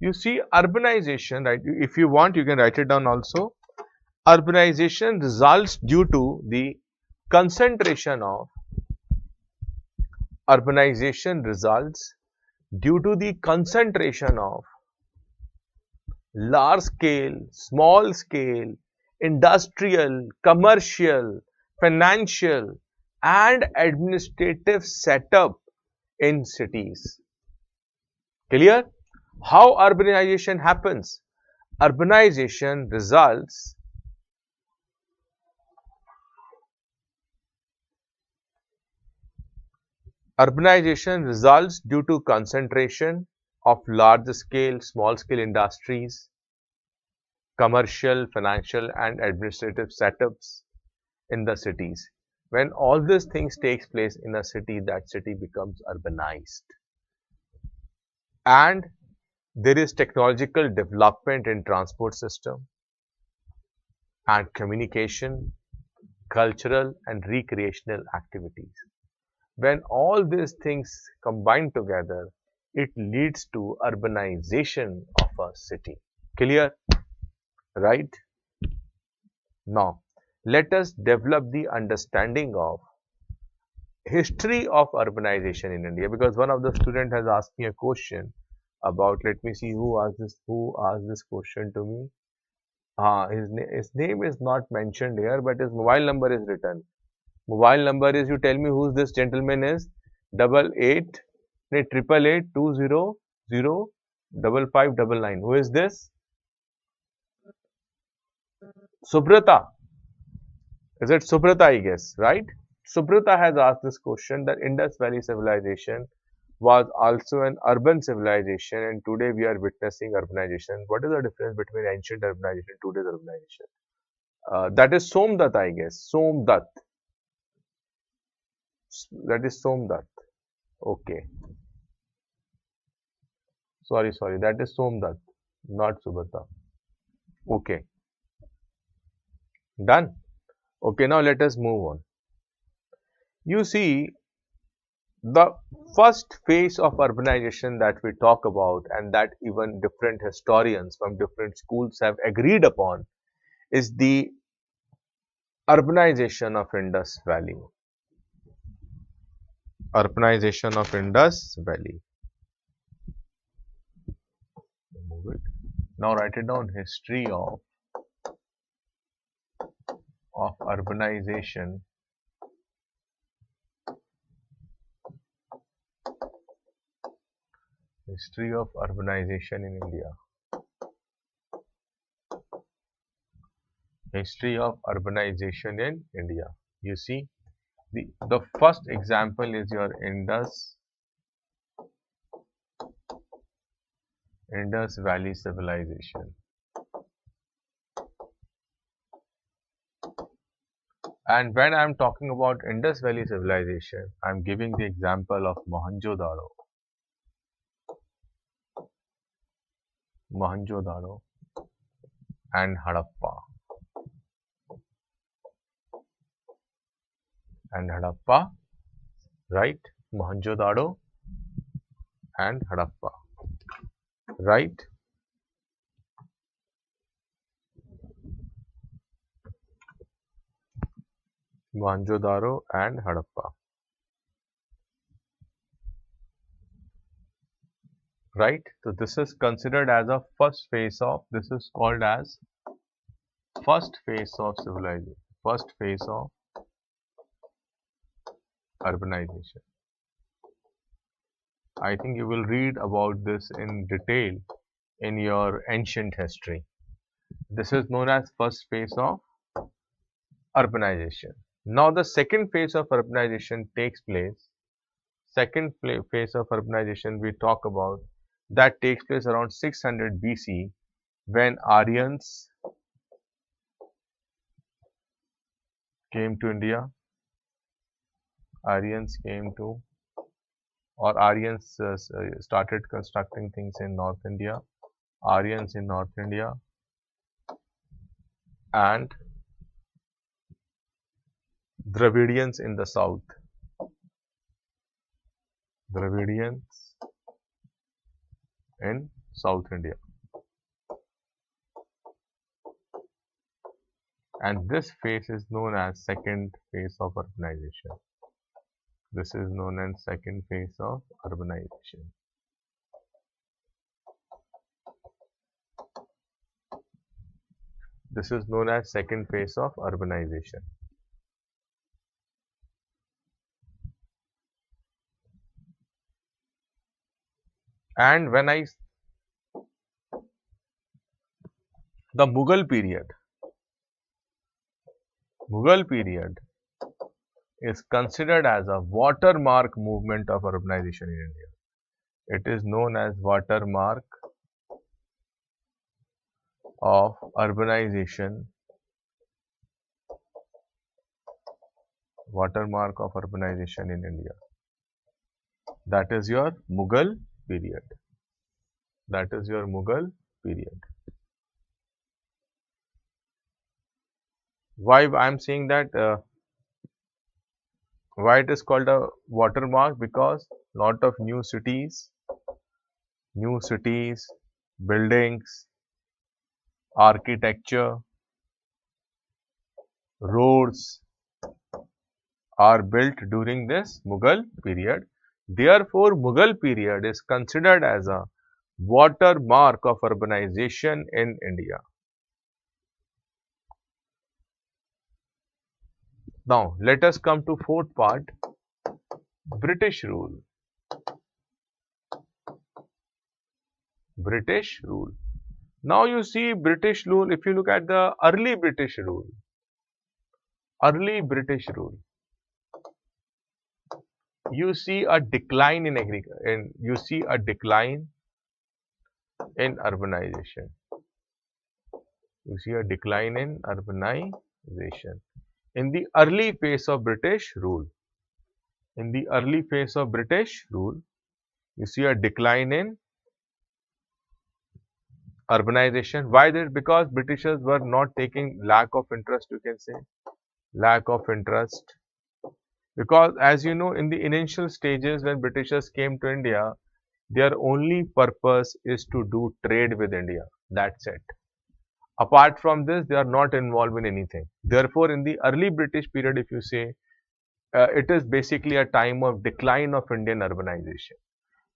[SPEAKER 1] You see, urbanization, right? If you want, you can write it down also. Urbanization results due to the concentration of large scale, small scale, industrial, commercial, financial and administrative setup in cities. Clear? How urbanization happens? Urbanization results due to concentration of large scale, small scale industries, commercial, financial and administrative setups in the cities. When all these things takes place in a city, that city becomes urbanized. And there is technological development in transport system and communication, cultural and recreational activities. When all these things combine together, it leads to urbanization of a city. Clear? Right? Now, let us develop the understanding of history of urbanization in India, because one of the student has asked me a question about, let me see who asked this question to me. His name is not mentioned here, but his mobile number is written. Mobile number is, you tell me who this gentleman is. 8888200599. Who is this? Subrata. Is it Subrata, I guess, right? Subrata has asked this question, that Indus Valley civilization was also an urban civilization and today we are witnessing urbanization. What is the difference between ancient urbanization and today's urbanization? That is Somdat, I guess. Somdat. That is Somdat. Okay. Sorry. That is Somdat, not Subrata. Okay. Done. Okay, now let us move on. You see, the first phase of urbanization that we talk about, and that even different historians from different schools have agreed upon, is the urbanization of Indus Valley. Urbanization of Indus Valley. Move it. Now write it down. History of urbanization in India. History of urbanization in India. You see, the first example is your Indus Valley civilization. And when I am talking about Indus Valley civilization, I am giving the example of Mohenjo-daro and Harappa. Right? Mohenjo-daro and Harappa, right? Mohenjo-daro and Harappa, right? So this is considered as a first phase of, this is called as first phase of civilization, first phase of urbanization. I think you will read about this in detail in your ancient history. This is known as first phase of urbanization. Now the second phase of urbanization takes place. Second phase of urbanization we talk about, that takes place around 600 BC when Aryans came to India. Aryans started constructing things in North India. Aryans in North India and Dravidians in the south. Dravidians in South India. And this phase is known as second phase of urbanization. This is known as second phase of urbanization. This is known as second phase of urbanization. And the Mughal period is considered as a watermark movement of urbanization in India. It is known as watermark of urbanization in India. That is your Mughal period. That is your Mughal period. Why I am saying that? Why it is called a watermark? Because lot of new cities, buildings, architecture, roads are built during this Mughal period. Therefore, Mughal period is considered as a watermark of urbanization in India. Now, let us come to fourth part, British rule. British rule. Now you see British rule, if you look at the early British rule, you see a decline in urbanization. You see a decline in urbanization in the early phase of British rule. In the early phase of British rule, you see a decline in urbanization. Why that? Because Britishers were not taking, lack of interest, you can say, lack of interest. Because as you know, in the initial stages when Britishers came to India, their only purpose is to do trade with India. That's it. Apart from this, they are not involved in anything. Therefore, in the early British period, if you say, it is basically a time of decline of Indian urbanization,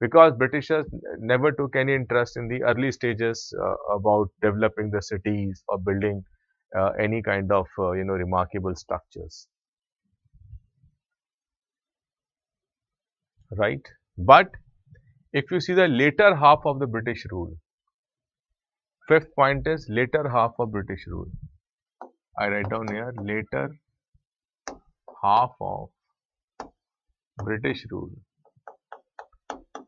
[SPEAKER 1] because Britishers never took any interest in the early stages about developing the cities or building any kind of remarkable structures, right? But if you see the later half of the British rule, fifth point is later half of British rule. I write down here later half of British rule.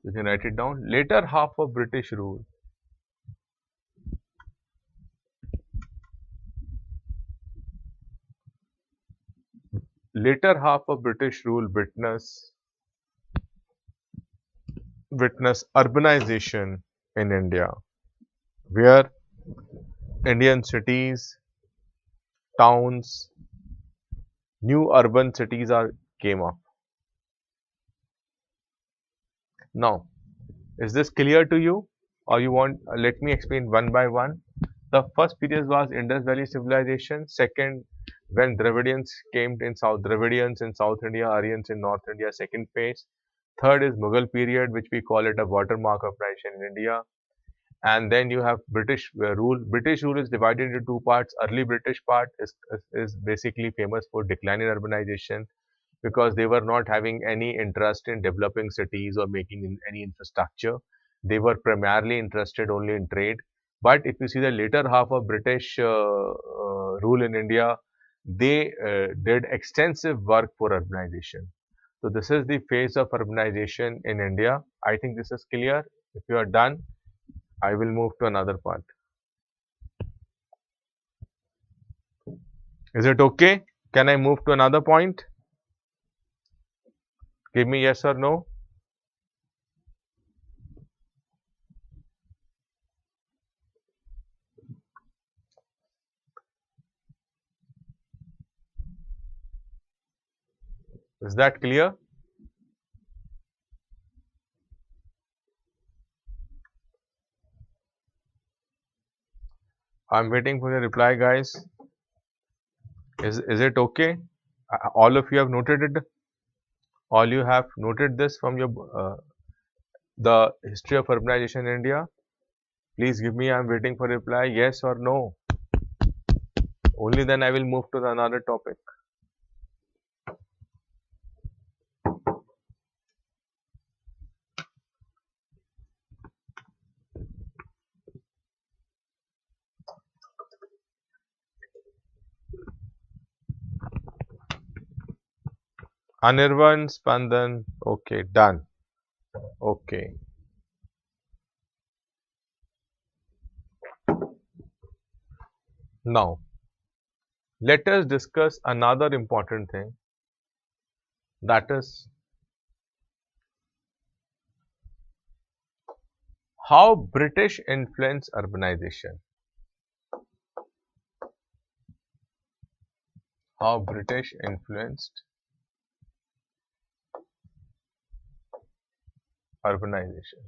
[SPEAKER 1] You can write it down. Later half of British rule. Later half of British rule witness urbanization in India, where Indian cities, towns, new urban cities are came up. Now, is this clear to you, or you want? Let me explain one by one. The first period was Indus Valley civilization. Second, when Dravidians came in Dravidians in South India, Aryans in North India. Second phase. Third is Mughal period, which we call it a watermark of nation in India. And then you have British rule. British rule is divided into two parts. Early British part is basically famous for decline in urbanization, because they were not having any interest in developing cities or making any infrastructure. They were primarily interested only in trade. But if you see the later half of British rule in India, they did extensive work for urbanization. So this is the phase of urbanization in India. I think this is clear. If you are done, I will move to another part. Is it okay? Can I move to another point? Give me yes or no. Is that clear? I'm waiting for your reply, guys. Is it okay? All of you have noted it. All you have noted this from your the history of urbanization in India. Please give me. I'm waiting for reply. Yes or no. Only then I will move to the another topic. Anirvan, Spandan. Okay, done. Okay. Now, let us discuss another important thing, that is how British influence urbanization. How British influenced urbanization.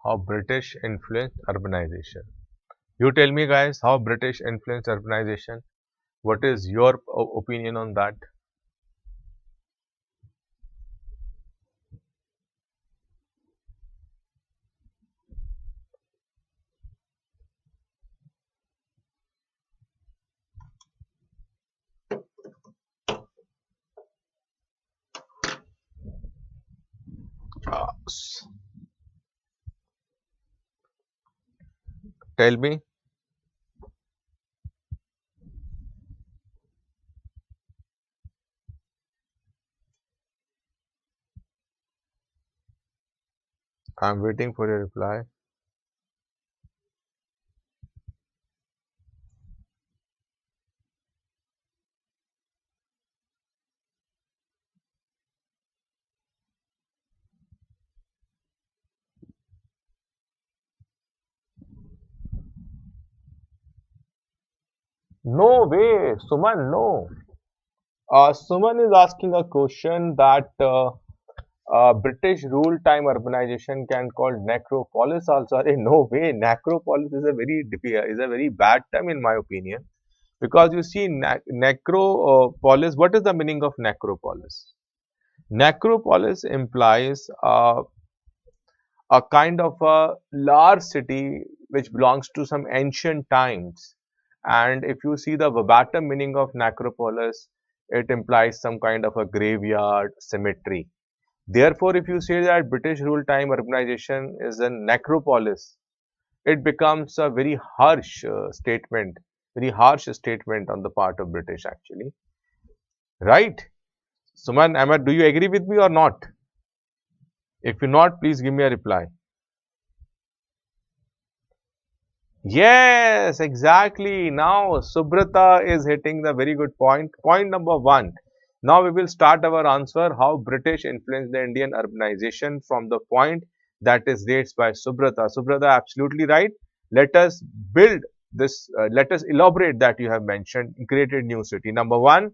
[SPEAKER 1] How British influenced urbanization. You tell me, guys, how British influenced urbanization. What is your opinion on that? Tell me. I'm waiting for your reply. No way, Suman, no. Suman is asking a question that British rule time urbanization can called necropolis also. Arey, no way, necropolis is a very bad term in my opinion, because you see necropolis. What is the meaning of necropolis? Necropolis implies a kind of a large city which belongs to some ancient times. And if you see the verbatim meaning of necropolis, it implies some kind of a graveyard, cemetery. Therefore, if you say that British rule time urbanization is a necropolis, it becomes a very harsh statement on the part of British actually. Right? Suman, do you agree with me or not? If you not, please give me a reply. Yes, exactly. Now, Subrata is hitting the very good point. Point number one. Now, we will start our answer how British influenced the Indian urbanization from the point that is raised by Subrata. Subrata, absolutely right. Let us build this, let us elaborate that you have mentioned, created new city. Number one,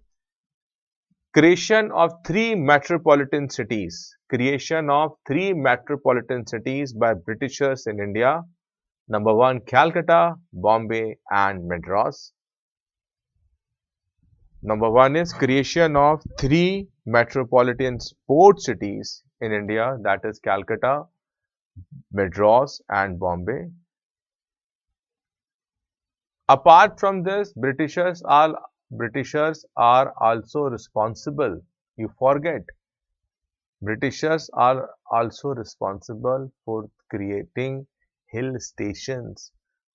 [SPEAKER 1] creation of three metropolitan cities. Creation of three metropolitan cities by Britishers in India. Number one, Calcutta, Bombay and Madras. Number one is creation of three metropolitan port cities in India, that is Calcutta, Madras and Bombay. Apart from this, Britishers are also responsible. You forget, Britishers are also responsible for creating hill stations,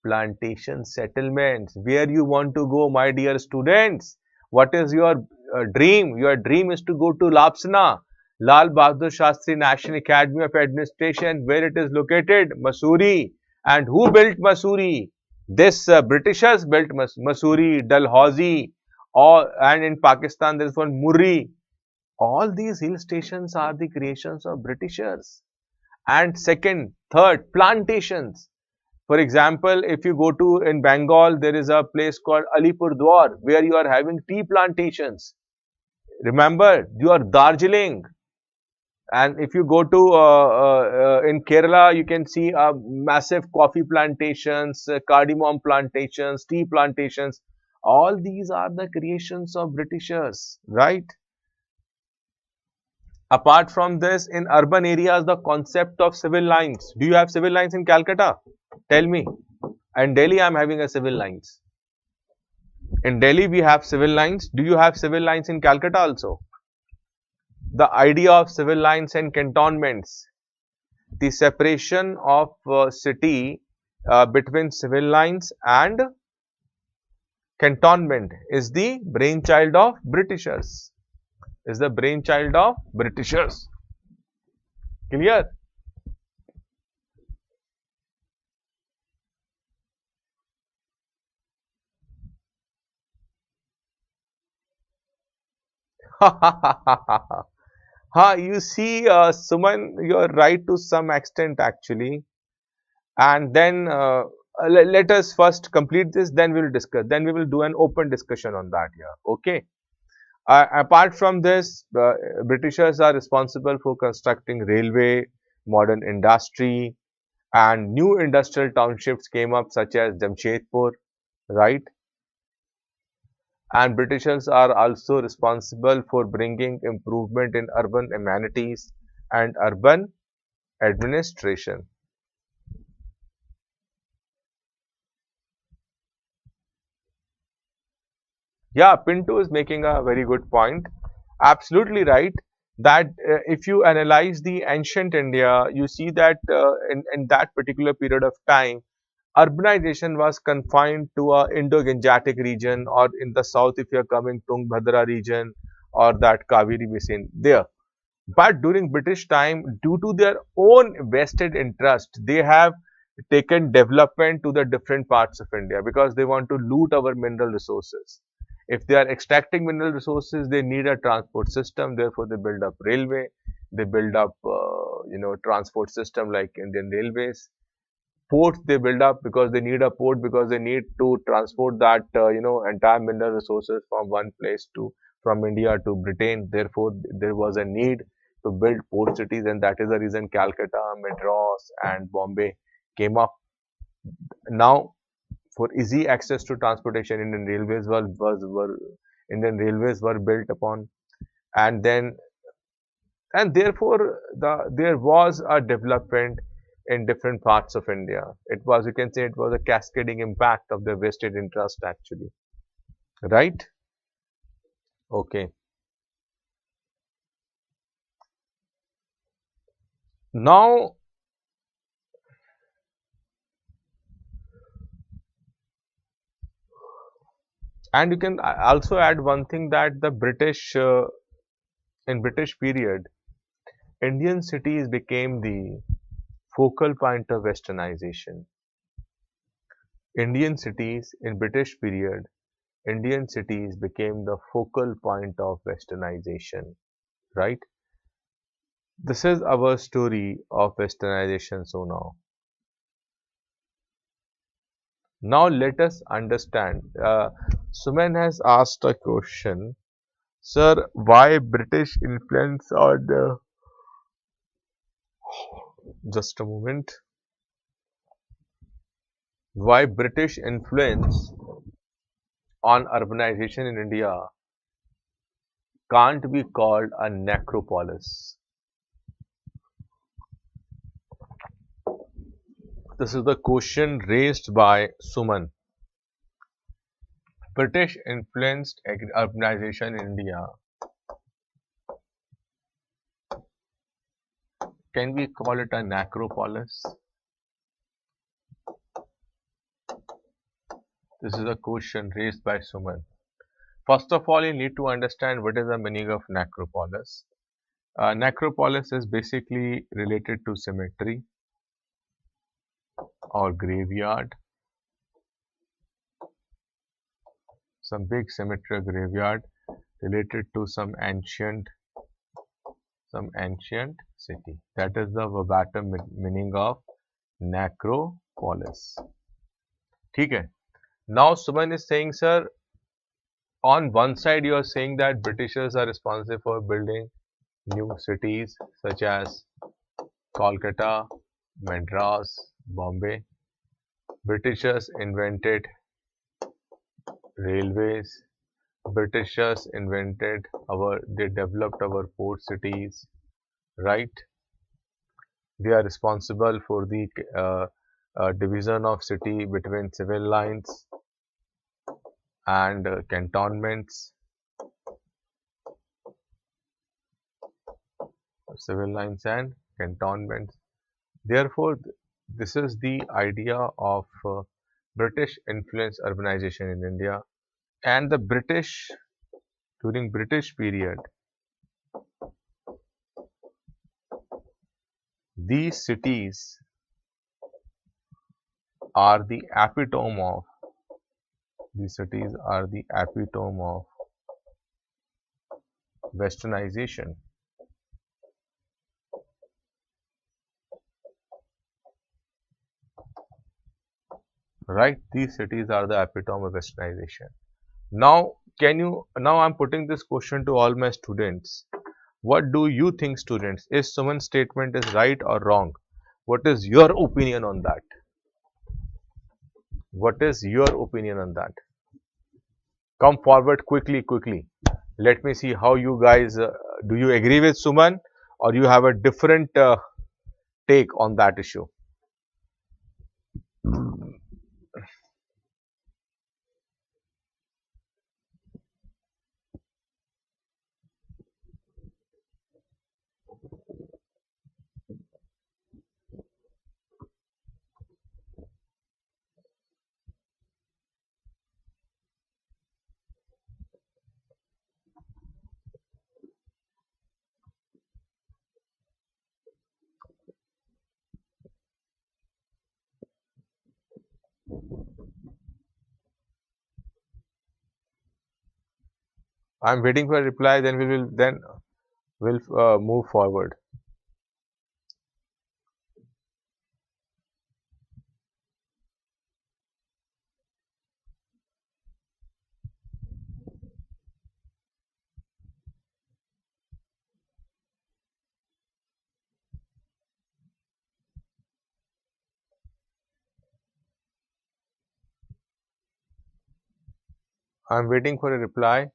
[SPEAKER 1] plantation settlements. Where you want to go, my dear students? What is your dream? Your dream is to go to Lapsana, Lal Bahadur Shastri National Academy of Administration. Where it is located? Mussoorie. And who built Mussoorie? This Britishers built Mussoorie, Dalhousie, and in Pakistan there is one Murree. All these hill stations are the creations of Britishers. And second, third, plantations. For example, if you go to in Bengal, there is a place called Alipurdwar where you are having tea plantations. Remember, you are Darjeeling. And if you go to in Kerala, you can see massive coffee plantations, cardamom plantations, tea plantations. All these are the creations of Britishers, right? Apart from this, in urban areas, the concept of civil lines. Do you have civil lines in Calcutta? Tell me. In Delhi, I am having a civil lines. In Delhi, we have civil lines. Do you have civil lines in Calcutta also? The idea of civil lines and cantonments, the separation of city between civil lines and cantonment is the brainchild of Britishers. Is the brainchild of Britishers. Clear? You see, Suman, you are right to some extent actually. And then let us first complete this, then we will discuss. Then we will do an open discussion on that here. Okay. Apart from this, Britishers are responsible for constructing railway, modern industry, and new industrial townships came up such as Jamshedpur, right? And Britishers are also responsible for bringing improvement in urban amenities and urban administration. Yeah, Pinto is making a very good point. Absolutely right. That if you analyze the ancient India, you see that in that particular period of time, urbanization was confined to a Indo-Gangetic region, or in the south if you are coming Tungabhadra region or that Kaveri basin there. But during British time, due to their own vested interest, they have taken development to the different parts of India because they want to loot our mineral resources. If they are extracting mineral resources, they need a transport system. Therefore, they build up railway. They build up, transport system like Indian Railways. Ports they build up because they need a port, because they need to transport that entire mineral resources from one place to from India to Britain. Therefore, there was a need to build port cities, and that is the reason Calcutta, Madras, and Bombay came up. Now, for easy access to transportation, Indian railways were built upon, and then and therefore there was a development in different parts of India. It was, you can say, it was a cascading impact of the vested interest actually, right? Okay. Now, and you can also add one thing, that the British in British period, Indian cities became the focal point of westernization. Indian cities in British period, Indian cities became the focal point of westernization, right? This is our story of westernization. So now let us understand. Suman has asked a question, sir, why British influence on the, just a moment, why British influence on urbanization in India can't be called a necropolis. This is the question raised by Suman. British influenced urbanization in India. Can we call it a necropolis? This is a question raised by Suman. First of all, you need to understand what is the meaning of necropolis. Necropolis is basically related to cemetery or graveyard, some big cemetery or graveyard related to some ancient city. That is the verbatim meaning of necropolis. ठीक है. Now Suman is saying, sir, on one side you are saying that Britishers are responsible for building new cities such as Kolkata, Madras, Bombay. Britishers invented railways. Britishers they developed our port cities, right? They are responsible for the division of city between civil lines and cantonments, civil lines and cantonments. Therefore, this is the idea of British influence urbanization in India. And the British, during British period, these cities are the epitome of westernization, right? These cities are the epitome of westernization. Now, I'm putting this question to all my students. What do you think, students? Is someone's statement is right or wrong? What is your opinion on that? What is your opinion on that? Come forward quickly. Let me see how you guys, do you agree with Suman or you have a different take on that issue? I'm waiting for a reply, then we'll move forward. I'm waiting for a reply.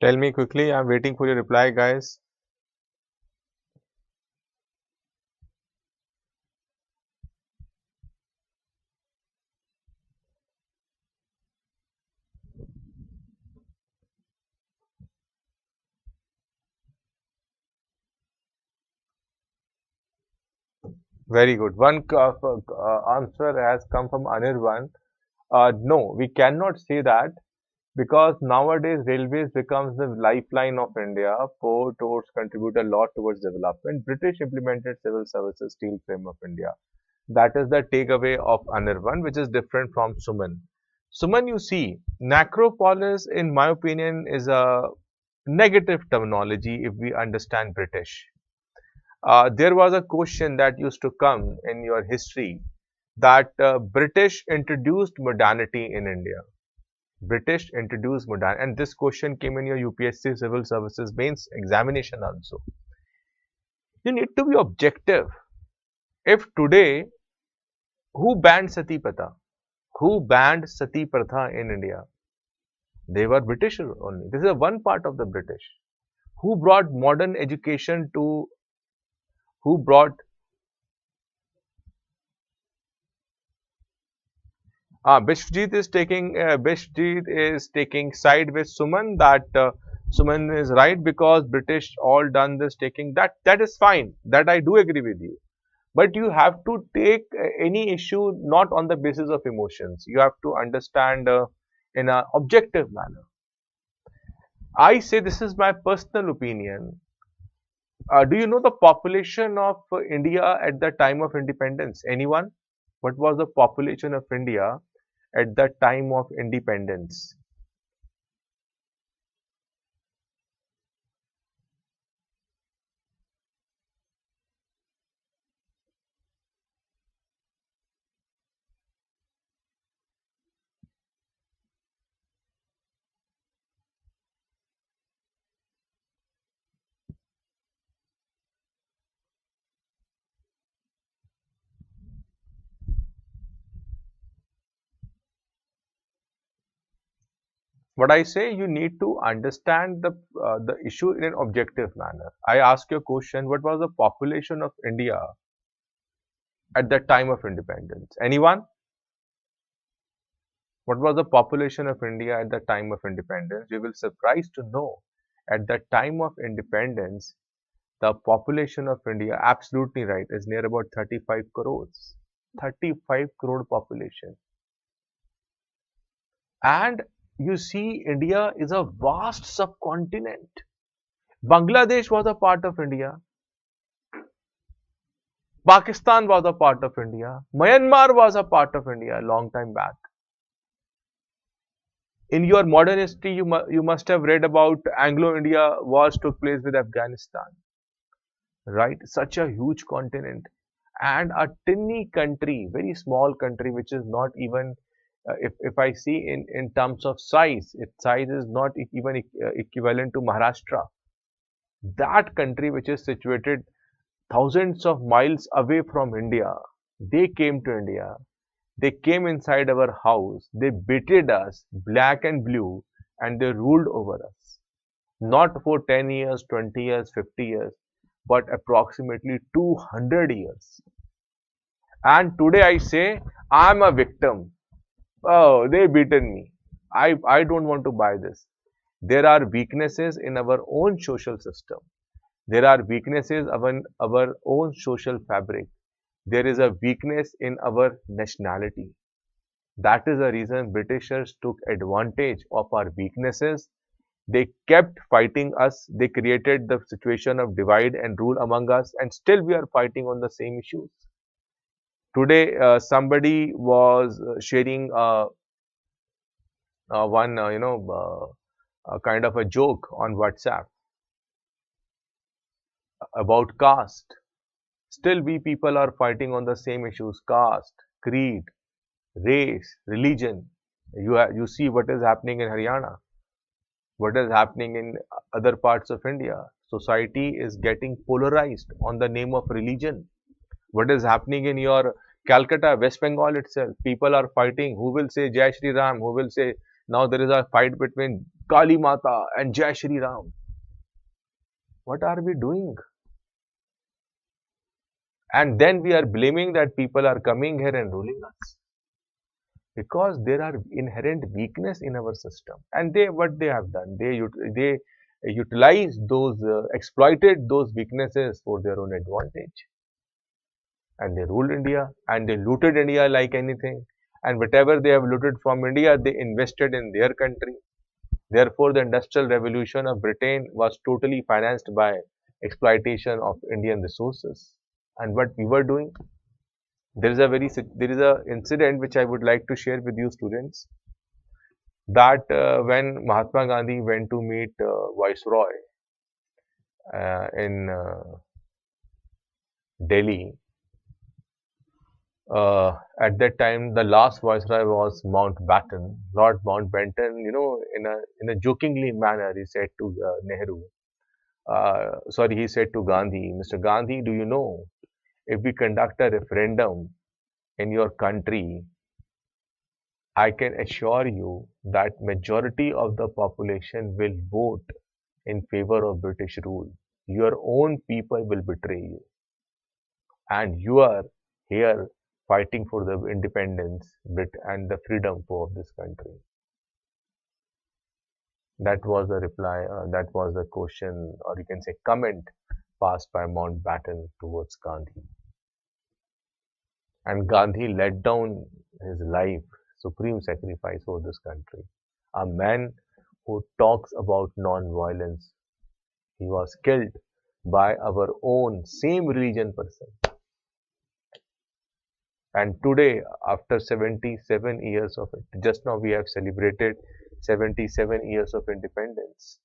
[SPEAKER 1] Tell me quickly. I'm waiting for your reply, guys. Very good. One answer has come from Anirban. No, we cannot say that because nowadays railways becomes the lifeline of India. Port roads contribute a lot towards development. British implemented civil services steel frame of India. That is the takeaway of Anirban, which is different from Suman. Suman, you see, necropolis, in my opinion, is a negative terminology if we understand British. There was a question that used to come in your history that British introduced modernity in India. British introduced modern, and this question came in your UPSC Civil Services mains examination also. You need to be objective. If today, who banned Sati Pratha? Who banned Sati Pratha in India? They were British only. This is one part of the British. Who brought modern education to? Who brought Bishjit is taking side with Suman that Suman is right because British all done this taking that is fine, that I do agree with you, but you have to take any issue not on the basis of emotions. You have to understand in a objective manner. I say this is my personal opinion. Do you know the population of India at the time of independence? Anyone? What was the population of India at the time of independence? What I say, you need to understand the issue in an objective manner. I ask you a question: what was the population of India at the time of independence? Anyone? What was the population of India at the time of independence? You will surprised to know at the time of independence, the population of India, absolutely right, is near about 35 crores. 35 crore population. And you see, India is a vast subcontinent. Bangladesh was a part of India. Pakistan was a part of India. Myanmar was a part of India a long time back. In your modern history, you must have read about Anglo-India wars took place with Afghanistan. Right? Such a huge continent. And a tiny country, very small country, which is not even, if I see in terms of size, its size is not even equivalent to Maharashtra. That country, which is situated thousands of miles away from India, they came to India. They came inside our house. They beated us, black and blue, and they ruled over us. Not for 10 years, 20 years, 50 years, but approximately 200 years. And today I say, I'm a victim. Oh, they beaten me. I don't want to buy this. There are weaknesses in our own social system. There are weaknesses in our own social fabric. There is a weakness in our nationality. That is the reason Britishers took advantage of our weaknesses. They kept fighting us. They created the situation of divide and rule among us, and still we are fighting on the same issues. Today, somebody was sharing one, a kind of a joke on WhatsApp about caste. Still, we people are fighting on the same issues: caste, creed, race, religion. You see what is happening in Haryana, what is happening in other parts of India. Society is getting polarized on the name of religion. What is happening in your Calcutta, West Bengal itself? People are fighting. Who will say Jai Shri Ram? Who will say now there is a fight between Kali Mata and Jai Shri Ram? What are we doing? And then we are blaming that people are coming here and ruling us because there are inherent weakness in our system. And they what they have done, they utilized those exploited those weaknesses for their own advantage, and they ruled India and they looted India like anything. And whatever they have looted from India, they invested in their country. Therefore, the Industrial Revolution of Britain was totally financed by exploitation of Indian resources. And what we were doing, there is a incident which I would like to share with you students, that when Mahatma Gandhi went to meet Viceroy in Delhi, at that time the last Viceroy was Mountbatten, Lord Mountbatten. In a jokingly manner, he said to Nehru, sorry, he said to Gandhi, Mr. Gandhi, do you know, if we conduct a referendum in your country, I can assure you that majority of the population will vote in favor of British rule. Your own people will betray you, and you are here fighting for the independence and the freedom for this country. That was the reply, that was the question, or you can say comment, passed by Mountbatten towards Gandhi. And Gandhi let down his life, supreme sacrifice for this country. A man who talks about non-violence, he was killed by our own same religion person. And today, after 77 years of it, just now we have celebrated 77 years of independence.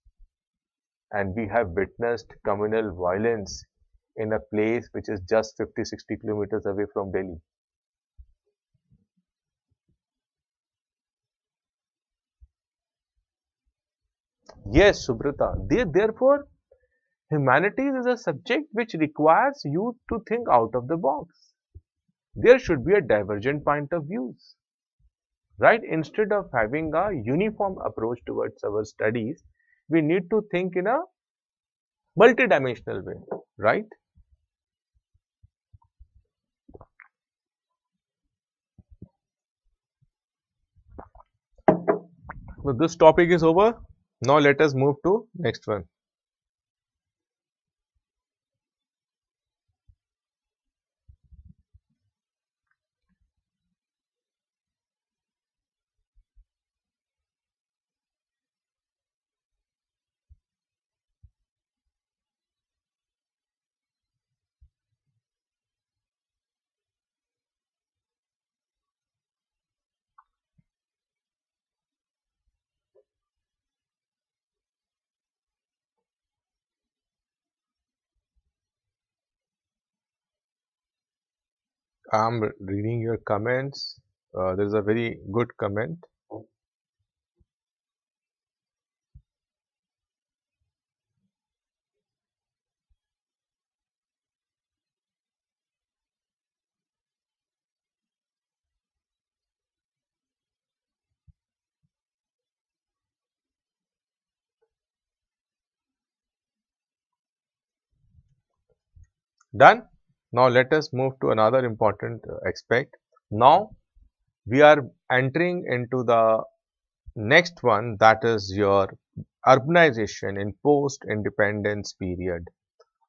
[SPEAKER 1] And we have witnessed communal violence in a place which is just 50-60 kilometers away from Delhi. Yes, Subrata. Therefore, humanities is a subject which requires you to think out of the box. There should be a divergent point of views, right? Instead of having a uniform approach towards our studies, we need to think in a multidimensional way, right? So this topic is over. Now let us move to next one. I'm reading your comments. There is a very good comment. Done. Now let us move to another important aspect. Now we are entering into the next one, that is your urbanization in post-independence period.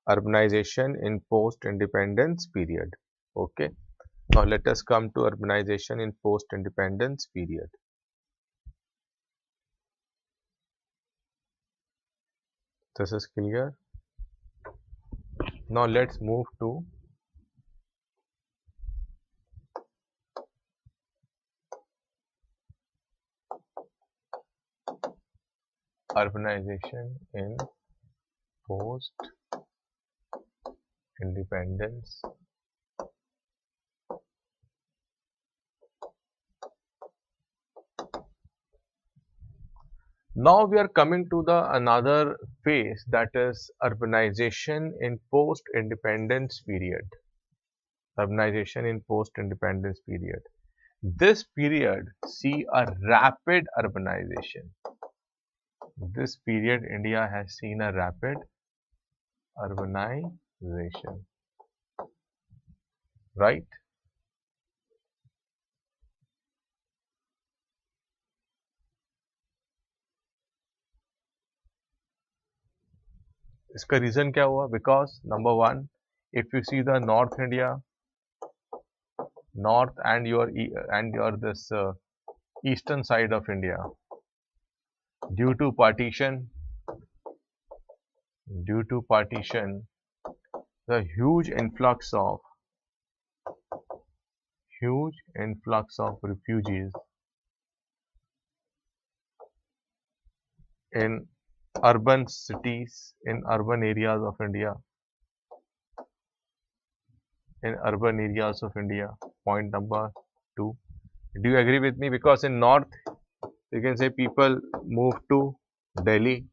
[SPEAKER 1] Urbanization in post-independence period. Okay. Now let us come to urbanization in post-independence period. This is clear. Now let's move to urbanization in post independence. Now we are coming to the another phase, that is urbanization in post independence period. Urbanization in post independence period. This period see a rapid urbanization. This period India has seen a rapid urbanization, right? इसका reason क्या हुआ? Because number one, if you see the North India, North and your this eastern side of India, due to partition, the huge influx of refugees in urban cities, in urban areas of India, point number two. Do you agree with me? Because in north, you can say people move to Delhi,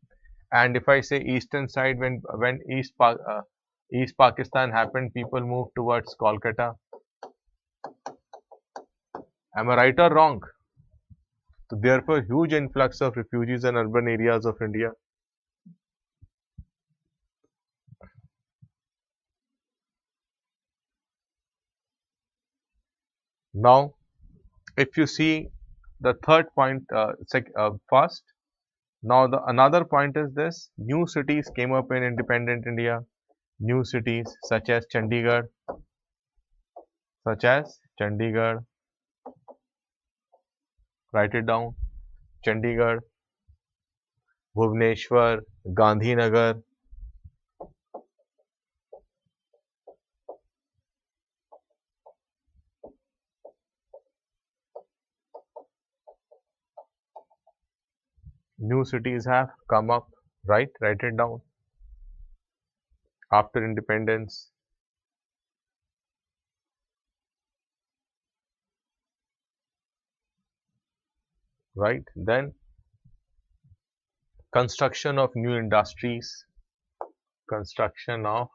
[SPEAKER 1] and if I say eastern side, when East Pakistan happened, people moved towards Kolkata. Am I right or wrong? So therefore, huge influx of refugees in urban areas of India. Now, if you see the third point, first, now the another point is this: new cities came up in independent India. New cities such as Chandigarh, write it down. Chandigarh, Bhubaneswar, Gandhinagar. New cities have come up, right? Write it down. After independence. Right? Then construction of new industries. Construction of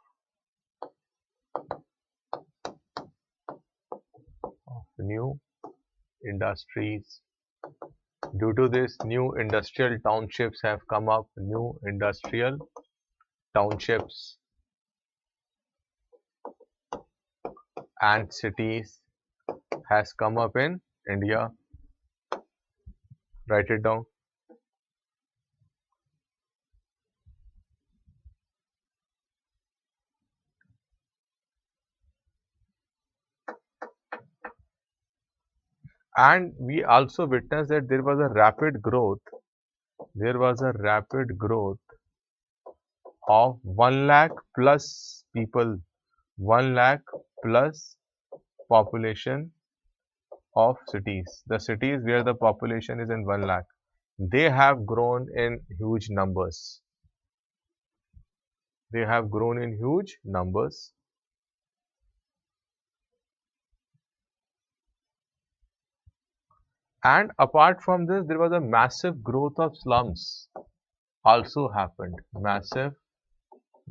[SPEAKER 1] new industries. Due to this, new industrial townships have come up. New industrial townships and cities has come up in India. Write it down. And we also witnessed that there was a rapid growth. There was a rapid growth of 1 lakh plus people, 1 lakh plus population of cities. The cities where the population is in 1 lakh, they have grown in huge numbers. They have grown in huge numbers. And apart from this, there was a massive growth of slums also happened. Massive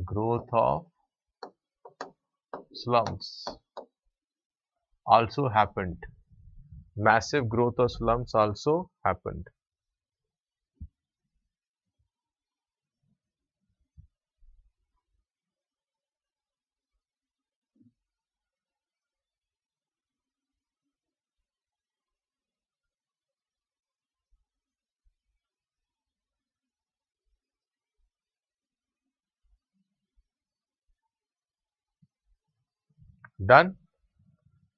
[SPEAKER 1] growth of slums also happened. Massive growth of slums also happened. Done.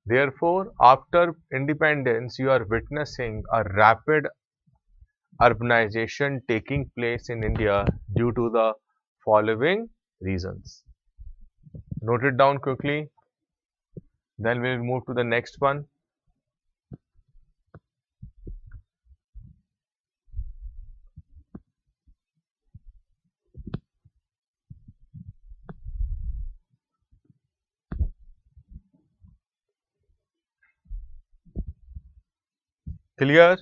[SPEAKER 1] Therefore, after independence, you are witnessing a rapid urbanization taking place in India due to the following reasons. Note it down quickly, then we'll move to the next one. Clear?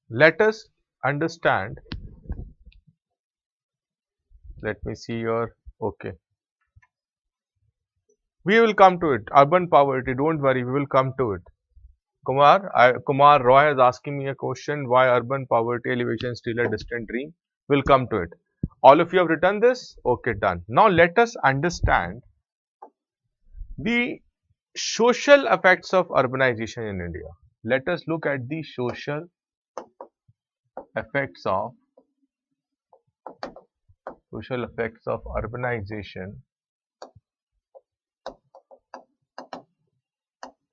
[SPEAKER 1] Let us understand. Let me see your, okay. We will come to it. Urban poverty, don't worry, we will come to it. Kumar Roy is asking me a question, why urban poverty elevation still a distant dream? We'll come to it. All of you have written this? Okay, done. Now let us understand the social effects of urbanization in India. Let us look at the effects of social effects of urbanization.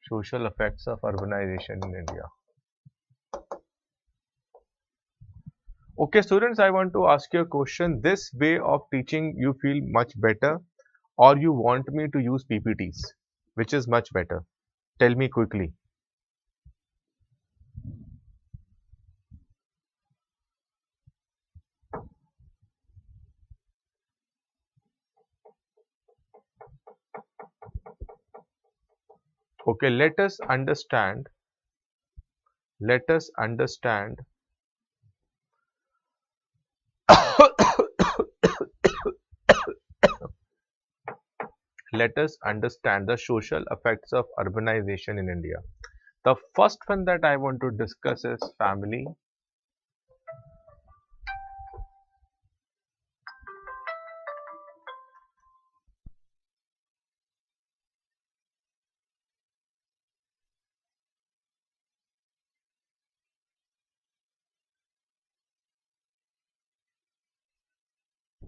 [SPEAKER 1] Social effects of urbanization in India. Okay, students, I want to ask you a question. This way of teaching you feel much better, or you want me to use PPTs? Which is much better? Tell me quickly. Okay, let us understand. Let us understand. Let us understand the social effects of urbanization in India. The first one that I want to discuss is family.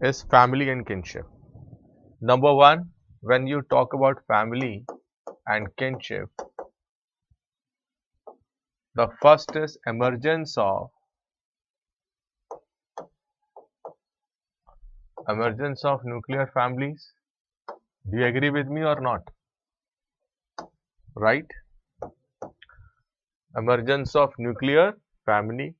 [SPEAKER 1] Is family and kinship. Number one, when you talk about family and kinship, the first is emergence of nuclear families. Do you agree with me or not? Right? Emergence of nuclear family.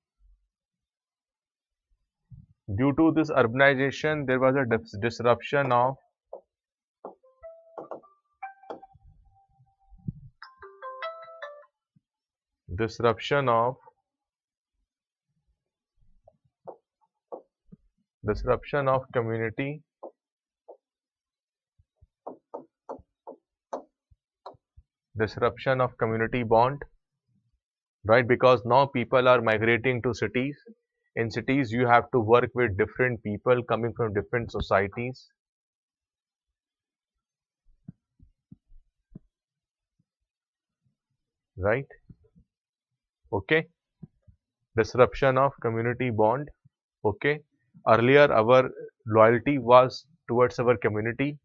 [SPEAKER 1] Due to this urbanization, there was a disruption of community bond, right? Because now people are migrating to cities. In cities, you have to work with different people coming from different societies, right? Okay. Disruption of community bond. Okay. Earlier, our loyalty was towards our community,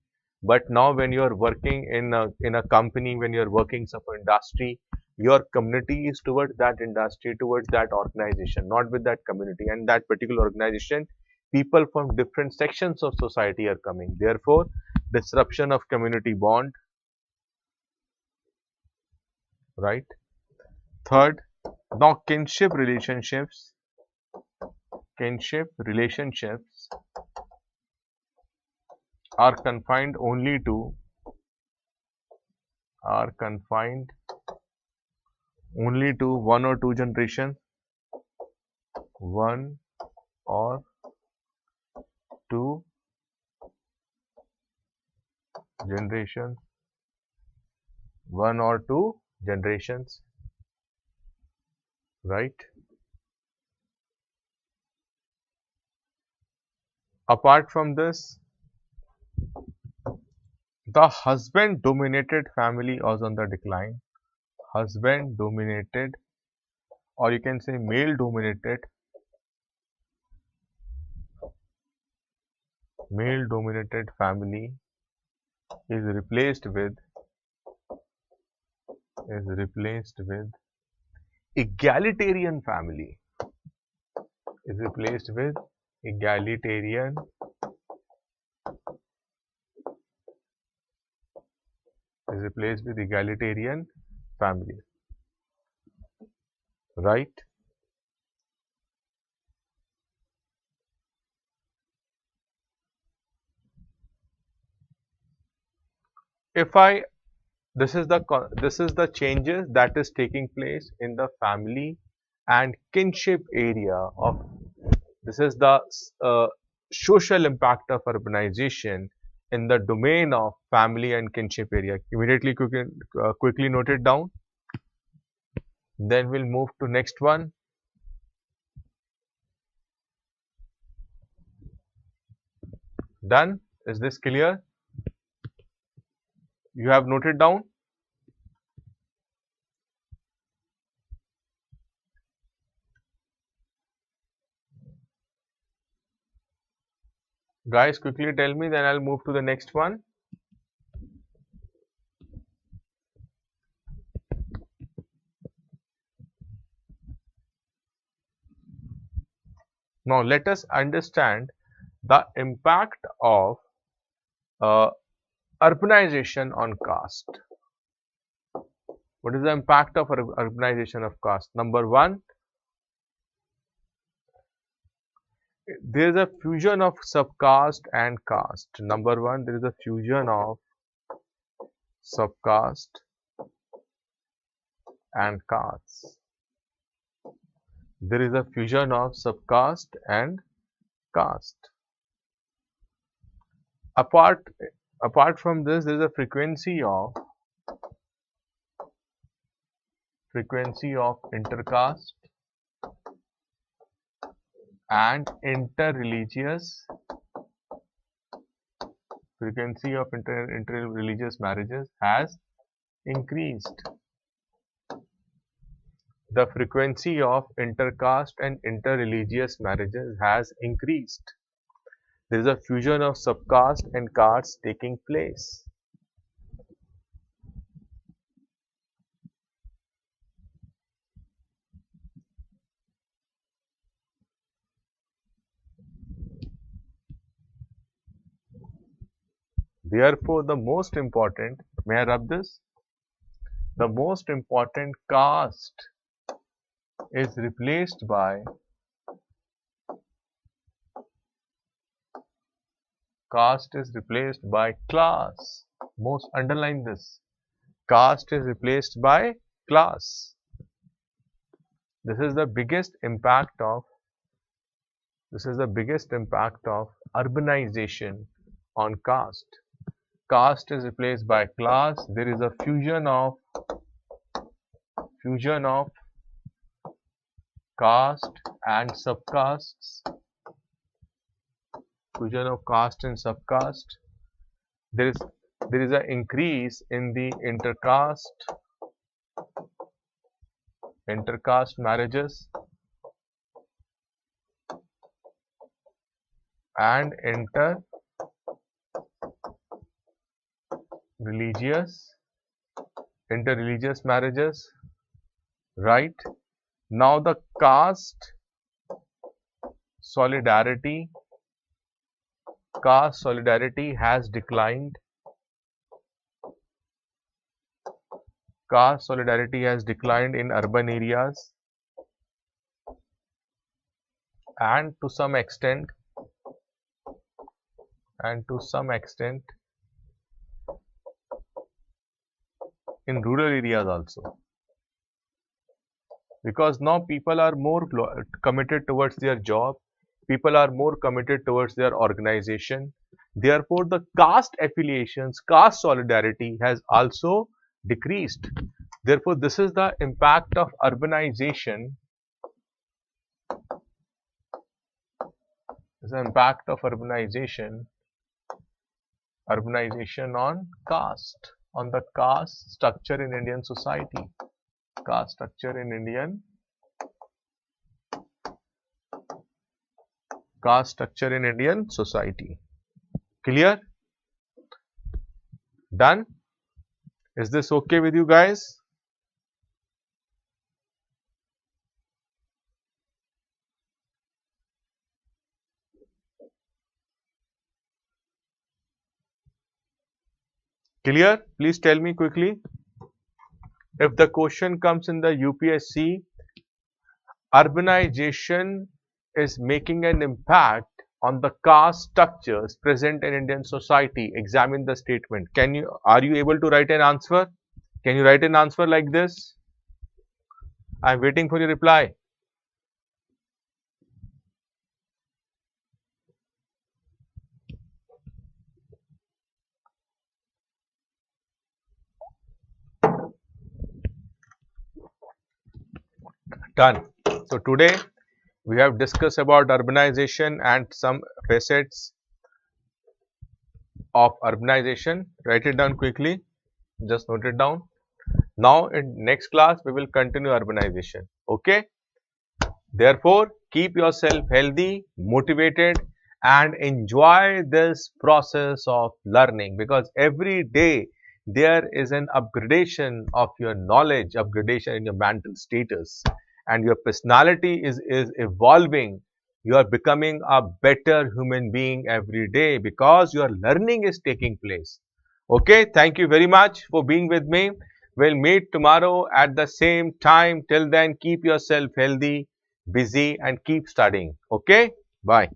[SPEAKER 1] but now when you are working in a company, when you are working some industry, your community is towards that industry, towards that organization, not with that community and that particular organization. People from different sections of society are coming. Therefore, disruption of community bond, right? Third, now kinship relationships are confined only to one or two generations, one or two generations, right? Apart from this, the husband dominated family was on the decline. Husband dominated, or you can say male dominated family is replaced with egalitarian family. Is replaced with egalitarian family, right? If I this is the changes that is taking place in the family and kinship area of, this is the social impact of urbanization in the domain of family and kinship area. Immediately quickly note it down. Then we'll move to next one. Done? Is this clear? You have noted down? Guys, quickly tell me, then I'll move to the next one. Now let us understand the impact of uh, urbanization on caste. What is the impact of urbanization of caste? Number one, there is a fusion of subcaste and caste. Number one, there is a fusion of subcaste and caste. There is a fusion of subcaste and caste. Apart from this, there is a frequency of intercaste and interreligious interreligious marriages has increased. The frequency of intercaste and interreligious marriages has increased. There is a fusion of subcaste and caste taking place. Therefore, the most important, may I rub this? The most important caste is replaced by class. Most underline this. Caste is replaced by class. This is the biggest impact of urbanization on caste. Caste is replaced by class. There is a fusion of caste and subcastes. Fusion of caste and subcaste. There is an increase in the intercaste marriages and interreligious marriages, right? Now the caste solidarity has declined. Caste solidarity has declined in urban areas, and to some extent in rural areas also, because now people are more committed towards their job, people are more committed towards their organization. Therefore, the caste affiliations, caste solidarity has also decreased. Therefore, this is the impact of urbanization. This is the impact of urbanization on caste, on the caste structure in Indian society. Caste structure in Indian society. Clear? Done? Is this okay with you guys? Clear? Please tell me quickly. If the question comes in the UPSC, urbanization is making an impact on the caste structures present in Indian society. Examine the statement. Are you able to write an answer? Can you write an answer like this? I am waiting for your reply. Done. So today we have discussed about urbanization and some facets of urbanization. Write it down quickly. Just note it down. Now in next class we will continue urbanization. Okay. Therefore, keep yourself healthy, motivated, and enjoy this process of learning, because every day there is an upgradation of your knowledge, upgradation in your mental status, and your personality is evolving. You are becoming a better human being every day because your learning is taking place. Okay, thank you very much for being with me. We'll meet tomorrow at the same time. Till then, keep yourself healthy, busy, and keep studying. Okay, bye.